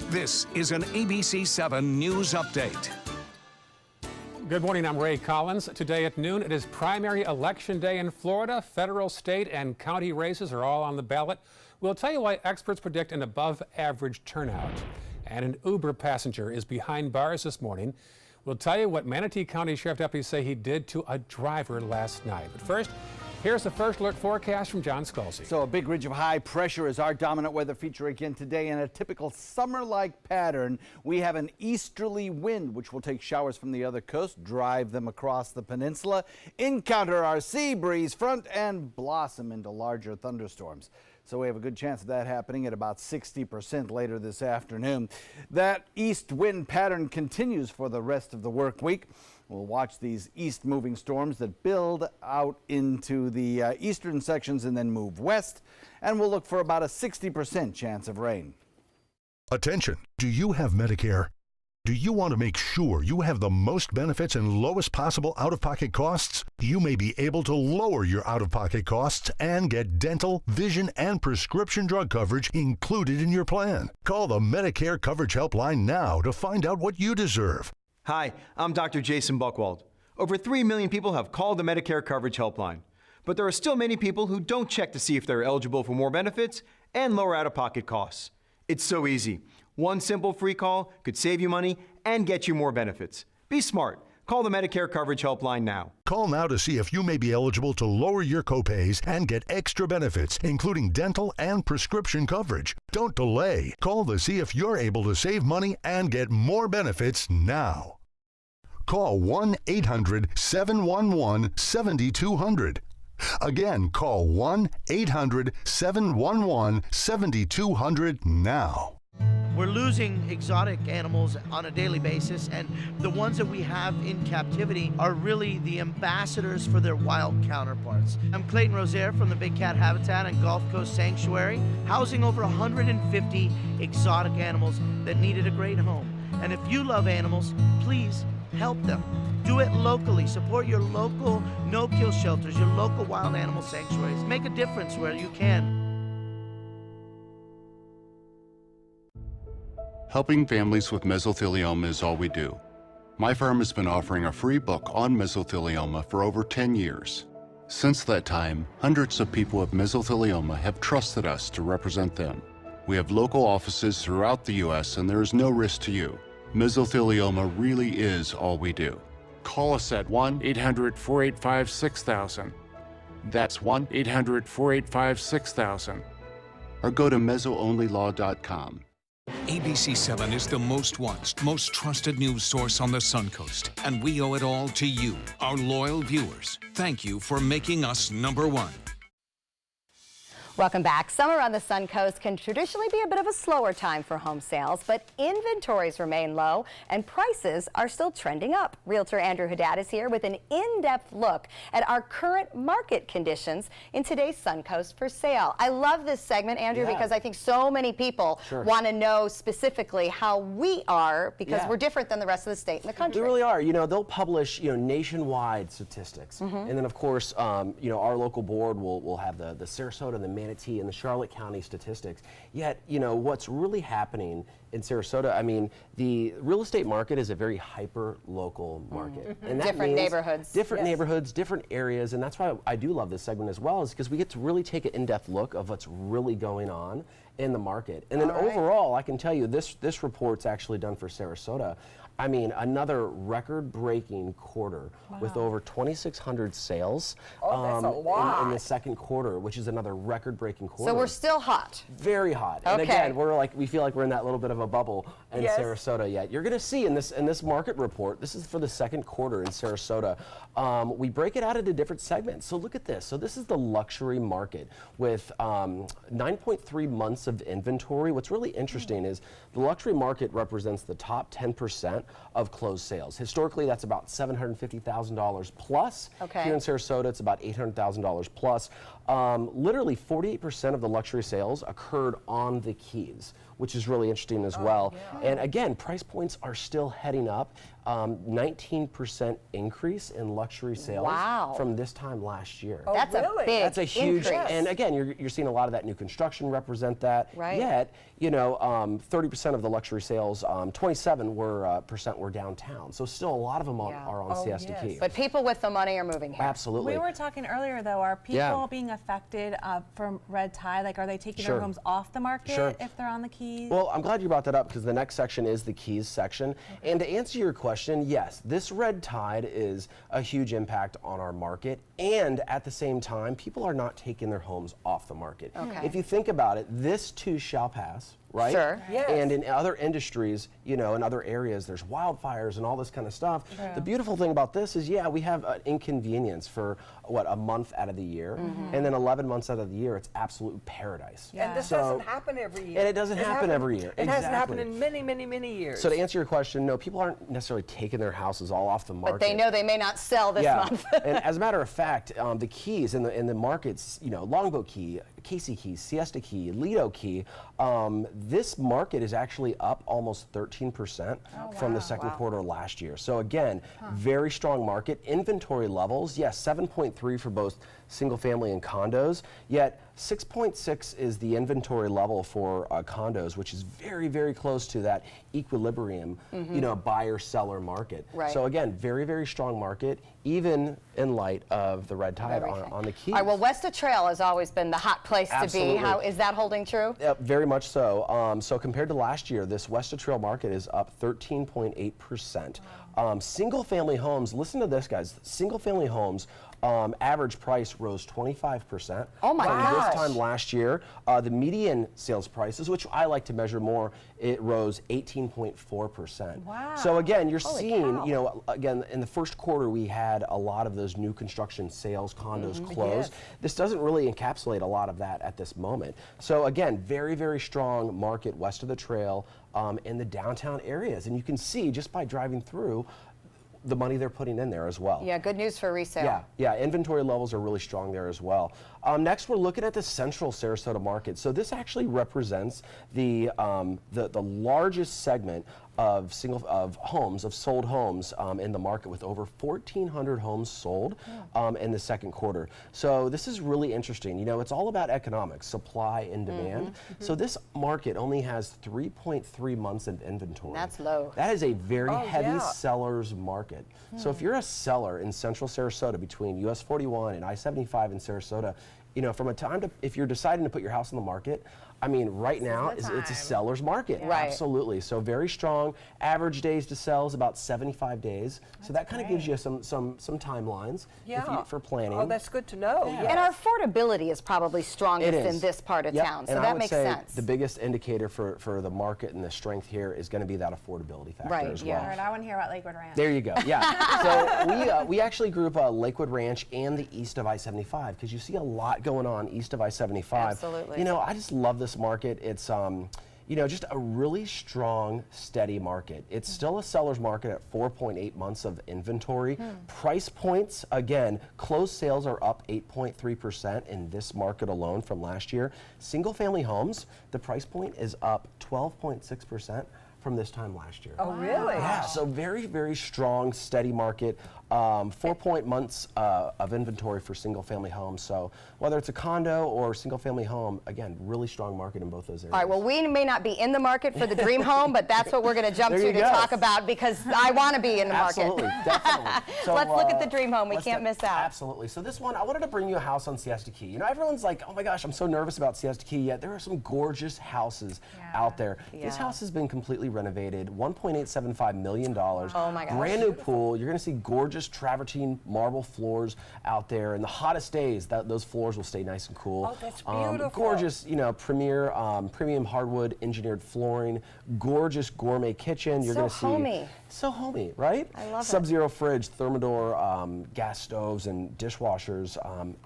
This is an ABC 7 News Update. Good morning, I'm Ray Collins. Today at noon, it is primary election day in Florida. Federal, state, and county races are all on the ballot. We'll tell you why experts predict an above-average turnout. And an Uber passenger is behind bars this morning. We'll tell you what Manatee County Sheriff deputies say he did to a driver last night. But first, here's the first alert forecast from John Scalzi. So a big ridge of high pressure is our dominant weather feature again today. In a typical summer-like pattern, we have an easterly wind, which will take showers from the other coast, drive them across the peninsula, encounter our sea breeze front, and blossom into larger thunderstorms. So we have a good chance of that happening at about 60% later this afternoon. That east wind pattern continues for the rest of the work week. We'll watch these east-moving storms that build out into the eastern sections and then move west, and we'll look for about a 60% chance of rain. Attention, do you have Medicare? Do you want to make sure you have the most benefits and lowest possible out-of-pocket costs? You may be able to lower your out-of-pocket costs and get dental, vision, and prescription drug coverage included in your plan. Call the Medicare Coverage Helpline now to find out what you deserve. Hi, I'm Dr. Jason Buchwald. Over 3 million people have called the Medicare Coverage Helpline, but there are still many people who don't check to see if they're eligible for more benefits and lower out-of-pocket costs. It's so easy. One simple free call could save you money and get you more benefits. Be smart. Call the Medicare Coverage Helpline now. Call now to see if you may be eligible to lower your copays and get extra benefits, including dental and prescription coverage. Don't delay. Call to see if you're able to save money and get more benefits now. Call 1-800-711-7200. Again, call 1-800-711-7200 now. We're losing exotic animals on a daily basis, and the ones that we have in captivity are really the ambassadors for their wild counterparts. I'm Clayton Rozier from the Big Cat Habitat and Gulf Coast Sanctuary, housing over 150 exotic animals that needed a great home. And if you love animals, please help them. Do it locally. Support your local no-kill shelters, your local wild animal sanctuaries. Make a difference where you can. Helping families with mesothelioma is all we do. My firm has been offering a free book on mesothelioma for over 10 years. Since that time, hundreds of people with mesothelioma have trusted us to represent them. We have local offices throughout the U.S. and there is no risk to you. Mesothelioma really is all we do. Call us at 1-800-485-6000. That's 1-800-485-6000. Or go to mesoonlylaw.com. ABC7 is the most watched, most trusted news source on the Suncoast, and we owe it all to you, our loyal viewers. Thank you for making us #1. Welcome back. Summer on the Suncoast can traditionally be a bit of a slower time for home sales, but inventories remain low and prices are still trending up. Realtor Andrew Haddad is here with an in-depth look at our current market conditions in today's Suncoast for sale. I love this segment, Andrew, because I think so many people want to know specifically how we are, because we're different than the rest of the state and the country. We really are. You know, they'll publish, nationwide statistics. And then, of course, our local board will have the Sarasota, the Manatee, and the Charlotte County statistics. Yet, what's really happening in Sarasota, I mean, the real estate market is a very hyper-local market. And that different means neighborhoods. Different neighborhoods, different areas, and that's why I do love this segment as well, is because we get to really take an in-depth look of what's really going on in the market. And then overall, I can tell you, this report's actually done for Sarasota. I mean, another record-breaking quarter with over 2,600 sales that's a lot. in the second quarter, which is another record-breaking quarter. So we're still hot. Very hot. Okay. And again, we feel like we're in that little bit of a bubble in Sarasota yet. You're going to see in this market report, this is for the second quarter in Sarasota, we break it out into different segments. So look at this. So this is the luxury market with 9.3 months of inventory. What's really interesting is the luxury market represents the top 10% of closed sales. Historically, that's about $750,000 plus. Here in Sarasota, it's about $800,000 plus. Literally 48% of the luxury sales occurred on the Keys, which is really interesting as well. And again, price points are still heading up. 19% increase in luxury sales from this time last year. That's a big That's a huge, increase. and again, you're seeing a lot of that new construction represent that. Yet, 30% of the luxury sales, 27% were downtown. So still a lot of them are on Siesta Key. But people with the money are moving here. Absolutely. We were talking earlier, though, are people being affected from red tide? Like, are they taking their homes off the market if they're on the Keys? Well, I'm glad you brought that up because the next section is the Keys section. And to answer your question, yes, this red tide is a huge impact on our market. And at the same time, people are not taking their homes off the market. If you think about it, this too shall pass. Right? Sure. Yes. And in other industries, in other areas, there's wildfires and all this kind of stuff. The beautiful thing about this is, we have an inconvenience for, a month out of the year. And then 11 months out of the year, it's absolute paradise. And this doesn't happen every year. And it doesn't happen every year. It hasn't happened in many, many, many years. So to answer your question, no, people aren't necessarily taking their houses all off the market. But they know they may not sell this month. And as a matter of fact, the Keys in the markets, Longboat Key, Casey Key, Siesta Key, Lido Key, this market is actually up almost 13% from the second quarter last year. So again, very strong market. Inventory levels, yes, 7.3 for both single family and condos, yet 6.6 is the inventory level for condos, which is very, very close to that equilibrium, you know, buyer-seller market. Right. So again, very, very strong market, even in light of the red tide on the Keys. All right, well, West of Trail has always been the hot place Absolutely. to be. How is that holding true? Yep, very much so. So compared to last year, this West of Trail market is up 13.8%. Single-family homes, listen to this, guys. Single-family homes, average price rose 25%. Oh my gosh. This time last year, the median sales prices, which I like to measure more, it rose 18.4%. Wow. So again, you're Holy seeing, cow. you know, again, in the first quarter, we had a lot of those new construction sales, condos closed. Yes. This doesn't really encapsulate a lot of that at this moment. So again, very, very strong market west of the trail in the downtown areas. And you can see just by driving through the money they're putting in there as well. Yeah, good news for resale. Yeah, inventory levels are really strong there as well. Next, we're looking at the central Sarasota market. So this actually represents the largest segment of sold homes in the market, with over 1,400 homes sold in the second quarter. So this is really interesting. You know, it's all about economics, supply and demand. So this market only has 3.3 months of inventory. That's low. That is a very heavy seller's market. So if you're a seller in central Sarasota between US 41 and I-75 in Sarasota, you know, from a time to, if you're deciding to put your house on the market, I mean, right now it's a seller's market. Right. Absolutely. So very strong. Average days to sell is about 75 days. So that kind of gives you some timelines for planning. Oh, that's good to know. Yeah. And our affordability is probably strongest in this part of Yep. town, so and I that would makes say sense. the biggest indicator for the market and the strength here is going to be that affordability factor as well. All right, I want to hear about Lakewood Ranch. There you go. Yeah. So we actually group Lakewood Ranch and the east of I-75, because you see a lot going on east of I-75. Absolutely. You know, I just love this market. It's you know, just a really strong, steady market. It's still a seller's market at 4.8 months of inventory. Price points, again, closed sales are up 8.3% in this market alone from last year. Single family homes, the price point is up 12.6% from this time last year. Oh, really? Yeah, so very, very strong, steady market. 4 months of inventory for single family homes. So whether it's a condo or single family home, again, really strong market in both those areas. All right, well, we may not be in the market for the dream home, but that's what we're going to jump There to you go. talk about, because I want to be in the market. Absolutely, definitely. So, let's look at the dream home. We let's can't miss out. Absolutely. So this one, I wanted to bring you a house on Siesta Key. You know, everyone's like, oh my gosh, I'm so nervous about Siesta Key, yet there are some gorgeous houses out there. This house has been completely renovated, $1.875 million. Oh my gosh. Brand new pool. You're going to see gorgeous travertine marble floors out there. In the hottest days, those floors will stay nice and cool. Oh, that's beautiful. Gorgeous, you know, premium hardwood engineered flooring, gorgeous gourmet kitchen. You're going to see homey. So homey, right? I love it. Sub-zero fridge, Thermador gas stoves and dishwashers,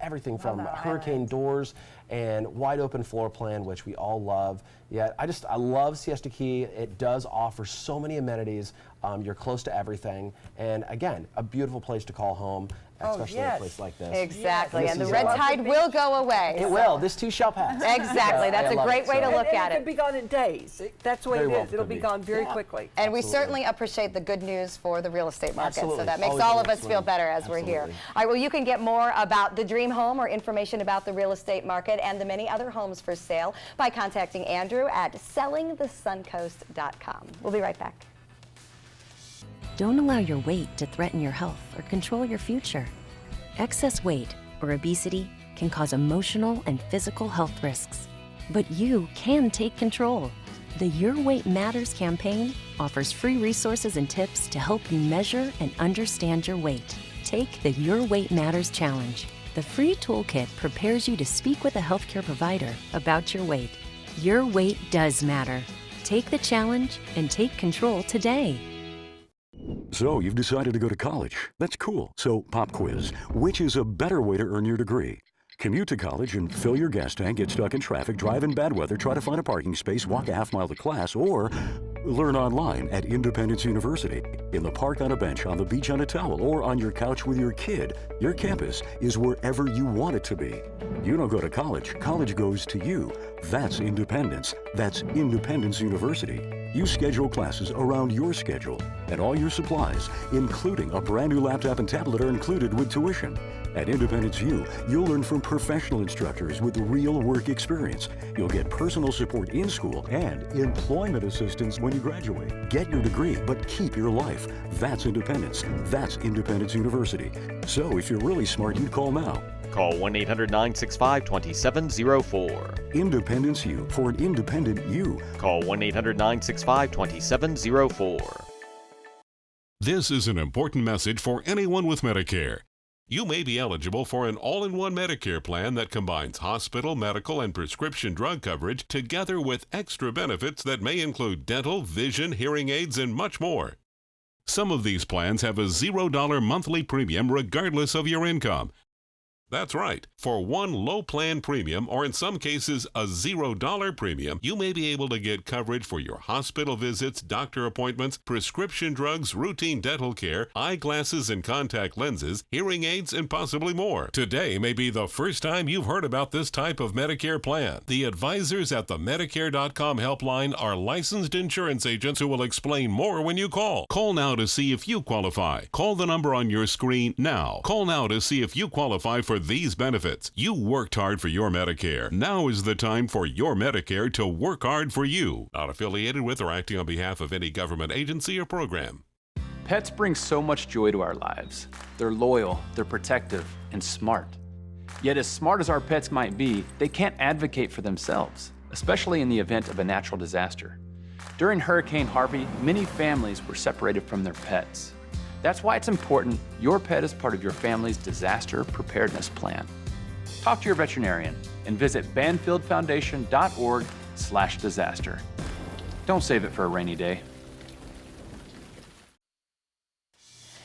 everything from hurricane doors and wide open floor plan, which we all love. Yeah, I love Siesta Key. It does offer so many amenities. You're close to everything, and again, a beautiful place to call home, especially in a place like this. Exactly, This and the is red tide will go away. It will. This too shall pass. Exactly. Yeah, That's I a love great way to look at It it. could be gone in days. That's the way Very it well is. It'll could be be. gone very Yeah. quickly. And we Absolutely. certainly appreciate the good news for the real estate market. Absolutely. So that makes Always all a of good us feel swing. better as we're here. Absolutely. All right, well, you can get more about the dream home or information about the real estate market and the many other homes for sale by contacting Andrew at sellingthesuncoast.com. We'll be right back. Don't allow your weight to threaten your health or control your future. Excess weight or obesity can cause emotional and physical health risks. But you can take control. The Your Weight Matters campaign offers free resources and tips to help you measure and understand your weight. Take the Your Weight Matters Challenge. The free toolkit prepares you to speak with a healthcare provider about your weight. Your weight does matter. Take the challenge and take control today. So, you've decided to go to college. That's cool. So, pop quiz. Which is a better way to earn your degree? Commute to college and fill your gas tank, get stuck in traffic, drive in bad weather, try to find a parking space, walk a half mile to class, or Learn online at Independence University. In the park on a bench, on the beach on a towel, or on your couch with your kid, your campus is wherever you want it to be. You don't go to college. College goes to you. That's independence. That's Independence University. You schedule classes around your schedule, and all your supplies, including a brand new laptop and tablet, are included with tuition. At Independence U, you'll learn from professional instructors with real work experience. You'll get personal support in school and employment assistance when you graduate. Get your degree, but keep your life. That's independence. That's Independence University. So if you're really smart, you'd call now. Call 1-800-965-2704. Independence U, for an independent you. Call 1-800-965-2704. This is an important message for anyone with Medicare. You may be eligible for an all-in-one Medicare plan that combines hospital, medical, and prescription drug coverage together with extra benefits that may include dental, vision, hearing aids, and much more. Some of these plans have a $0 monthly premium regardless of your income. That's right. For one low plan premium, or in some cases a $0 premium, you may be able to get coverage for your hospital visits, doctor appointments, prescription drugs, routine dental care, eyeglasses and contact lenses, hearing aids, and possibly more. Today may be the first time you've heard about this type of Medicare plan. The advisors at the Medicare.com helpline are licensed insurance agents who will explain more when you call. Call now to see if you qualify. Call the number on your screen now. Call now to see if you qualify for these benefits. You worked hard for your Medicare. Now is the time for your Medicare to work hard for you. Not affiliated with or acting on behalf of any government agency or program. Pets bring so much joy to our lives. They're loyal, they're protective, and smart. Yet as smart as our pets might be, they can't advocate for themselves, especially in the event of a natural disaster. During Hurricane Harvey, many families were separated from their pets. That's why it's important your pet is part of your family's disaster preparedness plan. Talk to your veterinarian and visit banfieldfoundation.org/disaster. Don't save it for a rainy day.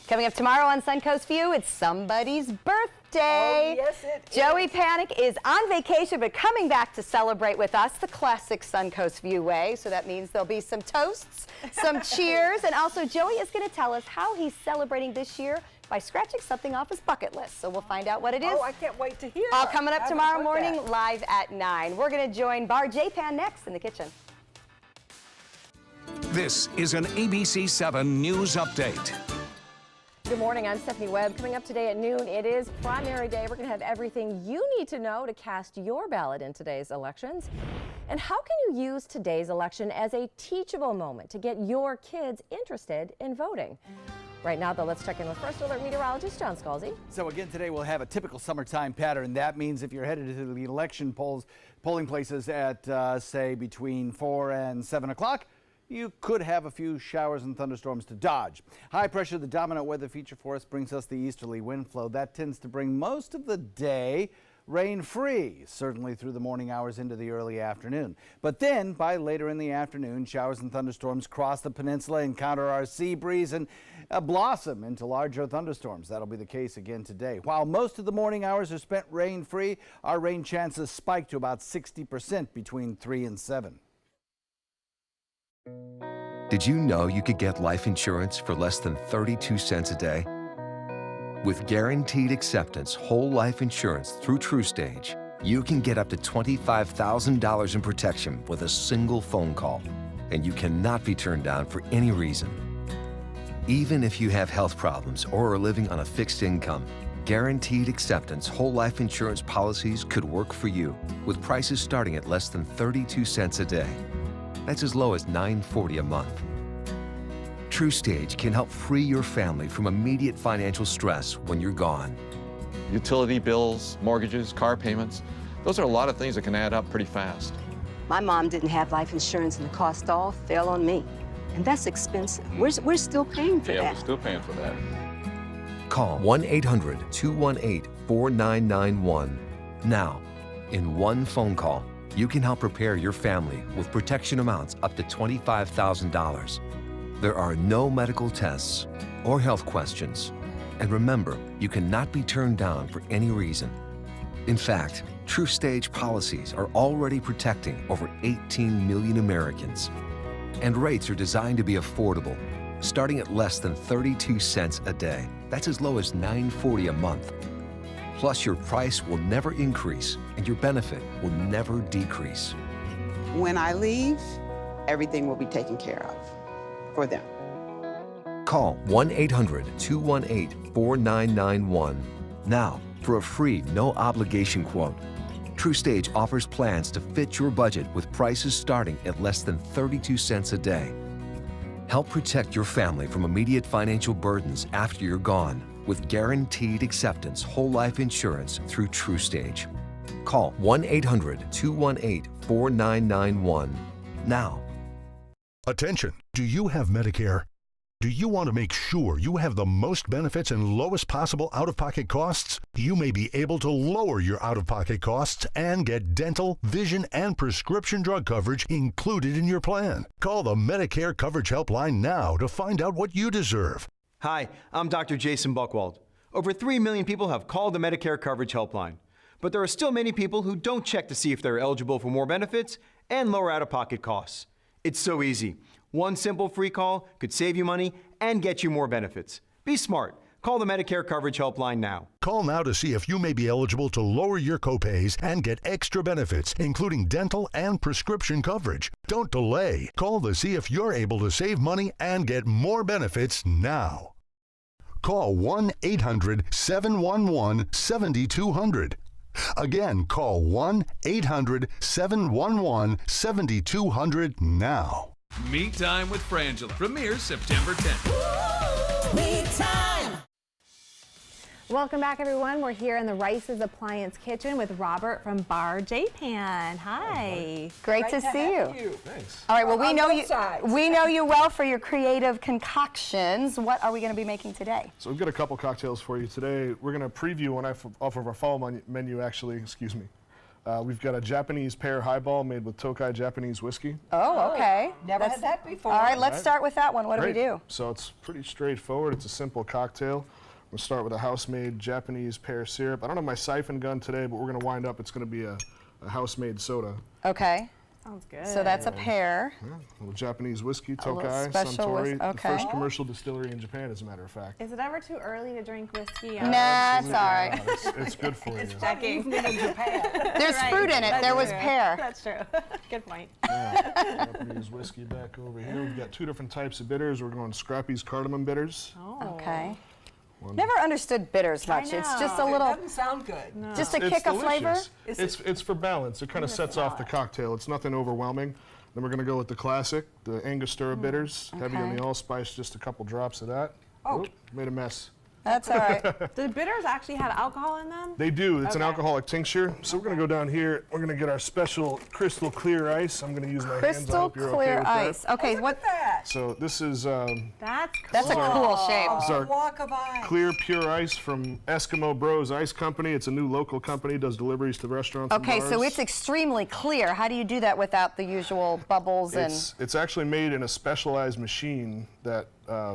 Coming up tomorrow on Suncoast View, it's somebody's birthday. Oh, yes, it Joey Panic is on vacation, but coming back to celebrate with us the classic Suncoast View way. So that means there'll be some toasts, some cheers, and also Joey is going to tell us how he's celebrating this year by scratching something off his bucket list. So we'll find out what it is. Oh, I can't wait to hear. All coming up tomorrow morning, live at 9. We're going to join Bar J-Pan next in the kitchen. This is an ABC 7 News Update. Good morning, I'm Stephanie Webb. Coming up today at noon, it is primary day. We're going to have everything you need to know to cast your ballot in today's elections. And how can you use today's election as a teachable moment to get your kids interested in voting? Right now, though, let's check in with First Alert meteorologist John Scalzi. So again, today we'll have a typical summertime pattern. That means if you're headed to the election polling places at, say, between 4 and 7 o'clock, you could have a few showers and thunderstorms to dodge. High pressure, the dominant weather feature for us, brings us the easterly wind flow. That tends to bring most of the day rain-free, certainly through the morning hours into the early afternoon. But then, by later in the afternoon, showers and thunderstorms cross the peninsula, encounter our sea breeze, and blossom into larger thunderstorms. That'll be the case again today. While most of the morning hours are spent rain-free, our rain chances spike to about 60% between 3 and 7. Did you know you could get life insurance for less than 32 cents a day? With guaranteed acceptance whole life insurance through TruStage, you can get up to $25,000 in protection with a single phone call, and you cannot be turned down for any reason. Even if you have health problems or are living on a fixed income, guaranteed acceptance whole life insurance policies could work for you with prices starting at less than 32 cents a day. That's as low as $9.40 a month. TruStage can help free your family from immediate financial stress when you're gone. Utility bills, mortgages, car payments, those are a lot of things that can add up pretty fast. My mom didn't have life insurance and the cost all fell on me. And that's expensive. We're still paying for that. Yeah, we're still paying for that. Call 1-800-218-4991 now. In one phone call, you can help prepare your family with protection amounts up to $25,000. There are no medical tests or health questions. And remember, you cannot be turned down for any reason. In fact, TruStage policies are already protecting over 18 million Americans. And rates are designed to be affordable, starting at less than 32 cents a day. That's as low as $9.40 a month. Plus, your price will never increase and your benefit will never decrease. When I leave, everything will be taken care of for them. Call 1-800-218-4991 now for a free, no-obligation quote. TruStage offers plans to fit your budget with prices starting at less than 32 cents a day. Help protect your family from immediate financial burdens after you're gone with guaranteed acceptance whole life insurance through TruStage. Call 1-800-218-4991 now. Attention, do you have Medicare? Do you want to make sure you have the most benefits and lowest possible out-of-pocket costs? You may be able to lower your out-of-pocket costs and get dental, vision, and prescription drug coverage included in your plan. Call the Medicare Coverage Helpline now to find out what you deserve. Hi, I'm Dr. Jason Buchwald. Over 3 million people have called the Medicare Coverage Helpline, but there are still many people who don't check to see if they're eligible for more benefits and lower out-of-pocket costs. It's so easy. One simple free call could save you money and get you more benefits. Be smart. Call the Medicare Coverage Helpline now. Call now to see if you may be eligible to lower your copays and get extra benefits, including dental and prescription coverage. Don't delay. Call to see if you're able to save money and get more benefits now. Call 1-800-711-7200. Again, call 1-800-711-7200 now. Meat Time with Frangela premieres September 10th. Meat Time! Welcome back, everyone. We're here in the Rice's Appliance Kitchen with Robert from Bar Japan. Hi. Great to see you. Thanks. All right, well, we On know both you. sides. We know you well for your creative concoctions. What are we going to be making today? So we've got a couple cocktails for you today. We're going to preview one off of our fall menu, actually. Excuse me. We've got a Japanese pear highball made with Tokai Japanese whiskey. Oh, okay. Never had that before. All right, let's start with that one. What Great. do we do? So it's pretty straightforward. It's a simple cocktail. We'll start with a house-made Japanese pear syrup. I don't have my siphon gun today, but we're going to wind up, it's going to be a house-made soda. Okay. Sounds good. So that's a pear. Yeah, a little Japanese whiskey, A little Tokai, special Suntory, okay. the first commercial distillery in Japan, as a matter of fact. Is it ever too early to drink whiskey? Nah, it's all right. It's good for you. It's checking. In Japan. There's fruit in it. There was pear. That's true. Good point. Yeah, Japanese whiskey back over here. We've got two different types of bitters. We're going Scrappy's cardamom bitters. Oh. Okay. Never understood bitters much. It's just a little. It doesn't sound good. No. Just a It's kick of flavor. delicious. It's for balance. It kind of sets off the cocktail. It's nothing overwhelming. Then we're going to go with the classic, the Angostura bitters, heavy on the allspice, just a couple drops of that. Oh. Oop, made a mess. That's all right. Do bitters actually have alcohol in them? They do. It's an Okay. alcoholic tincture. So we're going to go down here. We're going to get our special crystal clear ice. I'm going to use my hands. I Crystal hope you're clear okay with ice. Okay, what? That. So this is That's cool. That's a cool shape. this is our Block of ice. clear pure ice from Eskimo Bros Ice Company. It's a new local company, does deliveries to restaurants and Okay, so bars. it's extremely clear. How do you do that without the usual bubbles and? It's actually made in a specialized machine that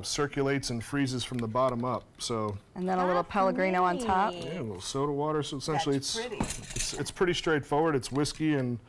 circulates and freezes from the bottom up. So And then a little Pellegrino on top. yeah, a little soda water. So essentially, That's pretty. it's pretty straightforward. It's whiskey and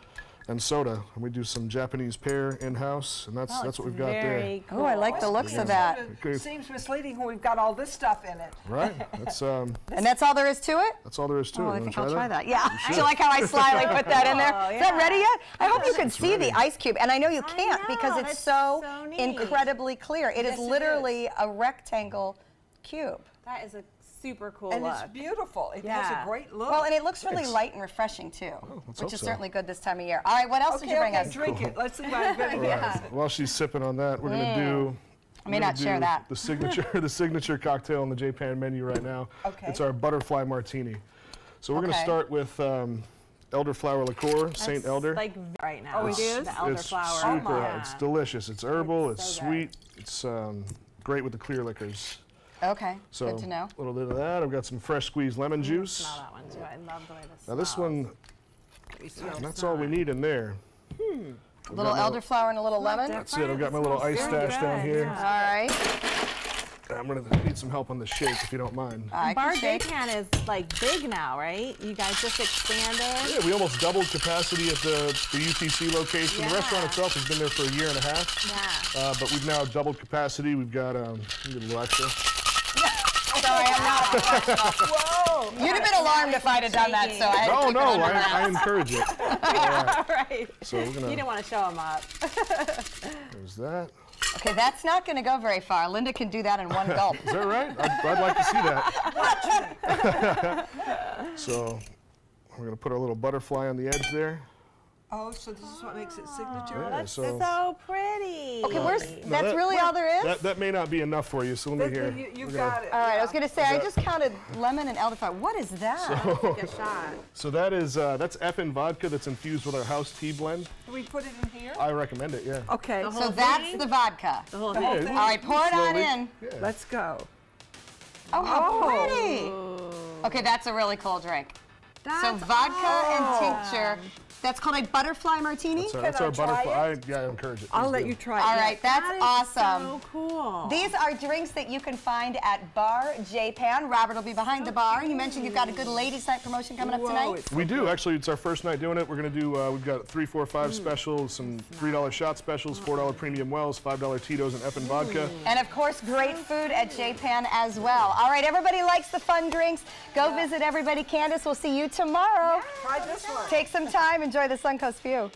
soda, and we do some Japanese pear in house, and that's what we've got there. Oh, I like the looks of that. Okay. Seems misleading when we've got all this stuff in it. Right. That's And that's all there is to it? that's all there is to Oh, it. I You think wanna I'll try that. You Yeah. should. Do you like how I slyly put that in there? Oh, Is that ready yet? I hope you could see ready. the ice cube. And I know you can't because know, it's that's so, so neat. incredibly clear. It Yes, is it literally a rectangle cube. That is a super cool And look. it's beautiful. It Yeah. has a great look. Well, and it looks really Thanks. light and refreshing too, let's which hope is so. certainly good this time of year. All right, what else did you bring us? drink it. Let's see what I'm going to All get. right. While she's sipping on that, we're gonna do. I may we're not gonna share do that. The signature cocktail on the Japan menu right now. Okay. It's our butterfly martini. So we're gonna Okay. start with elderflower liqueur, Saint Elder. Like right now. Oh, it is? The It's elderflower. super. Yeah. It's delicious. It's herbal. It's so sweet. It's great with the clear liquors. Okay, So good to know. a little bit of that. I've got some fresh squeezed lemon juice. Smell that one too. I love the way this Now this smells. one, that's all we need in there. A little elderflower and a little lemon. That's it. I've got my little ice stash down here. All right. All I'm going to need some help on the shake if you don't mind. Bar J-Pan is like big now, right? You guys just expanded. Yeah, we almost doubled capacity at the UTC location. The restaurant itself has been there for a year and a half. Yeah. But we've now doubled capacity. We've got a little extra. Sorry, I'm not professional. Whoa! You'd have been alarmed if I'd have done that, so I had to keep it under wraps. I encourage it. Yeah, right. So we're gonna. You didn't want to show them up. There's that. Okay, that's not going to go very far. Linda can do that in one gulp. Is that right? I'd like to see that. So we're going to put our little butterfly on the edge there. Oh, so this is what makes it signature? Yeah, That's so pretty. Okay, that's really all there is? That may not be enough for you, so let me hear. You got it. All right, I was going to say, I just counted lemon and elderflower. What is that? Take a shot. So that is, that's FN vodka that's infused with our house tea blend. Do we put it in here? I recommend it, yeah. Okay. So that's the vodka. The whole thing? All right, pour it on in. Yeah. Let's go. Oh, how pretty. Okay, that's a really cool drink. So vodka and tincture. That's called a butterfly martini? That's our butterfly. I encourage it. I'll let you try it. All right, that's awesome. So cool. These are drinks that you can find at Bar J-Pan. Robert will be behind the bar. You mentioned you've got a good ladies' night promotion coming up tonight. We do. Actually, it's our first night doing it. We're going to do, we've got 3, 4, 5 specials, some $3 shot specials, $4 premium wells, $5 Tito's, and FN vodka. And of course, great food at J-Pan as well. All right, everybody likes the fun drinks. Go visit everybody. Candace, we'll see you tomorrow. Try this one. Take some time. Enjoy the Suncoast view.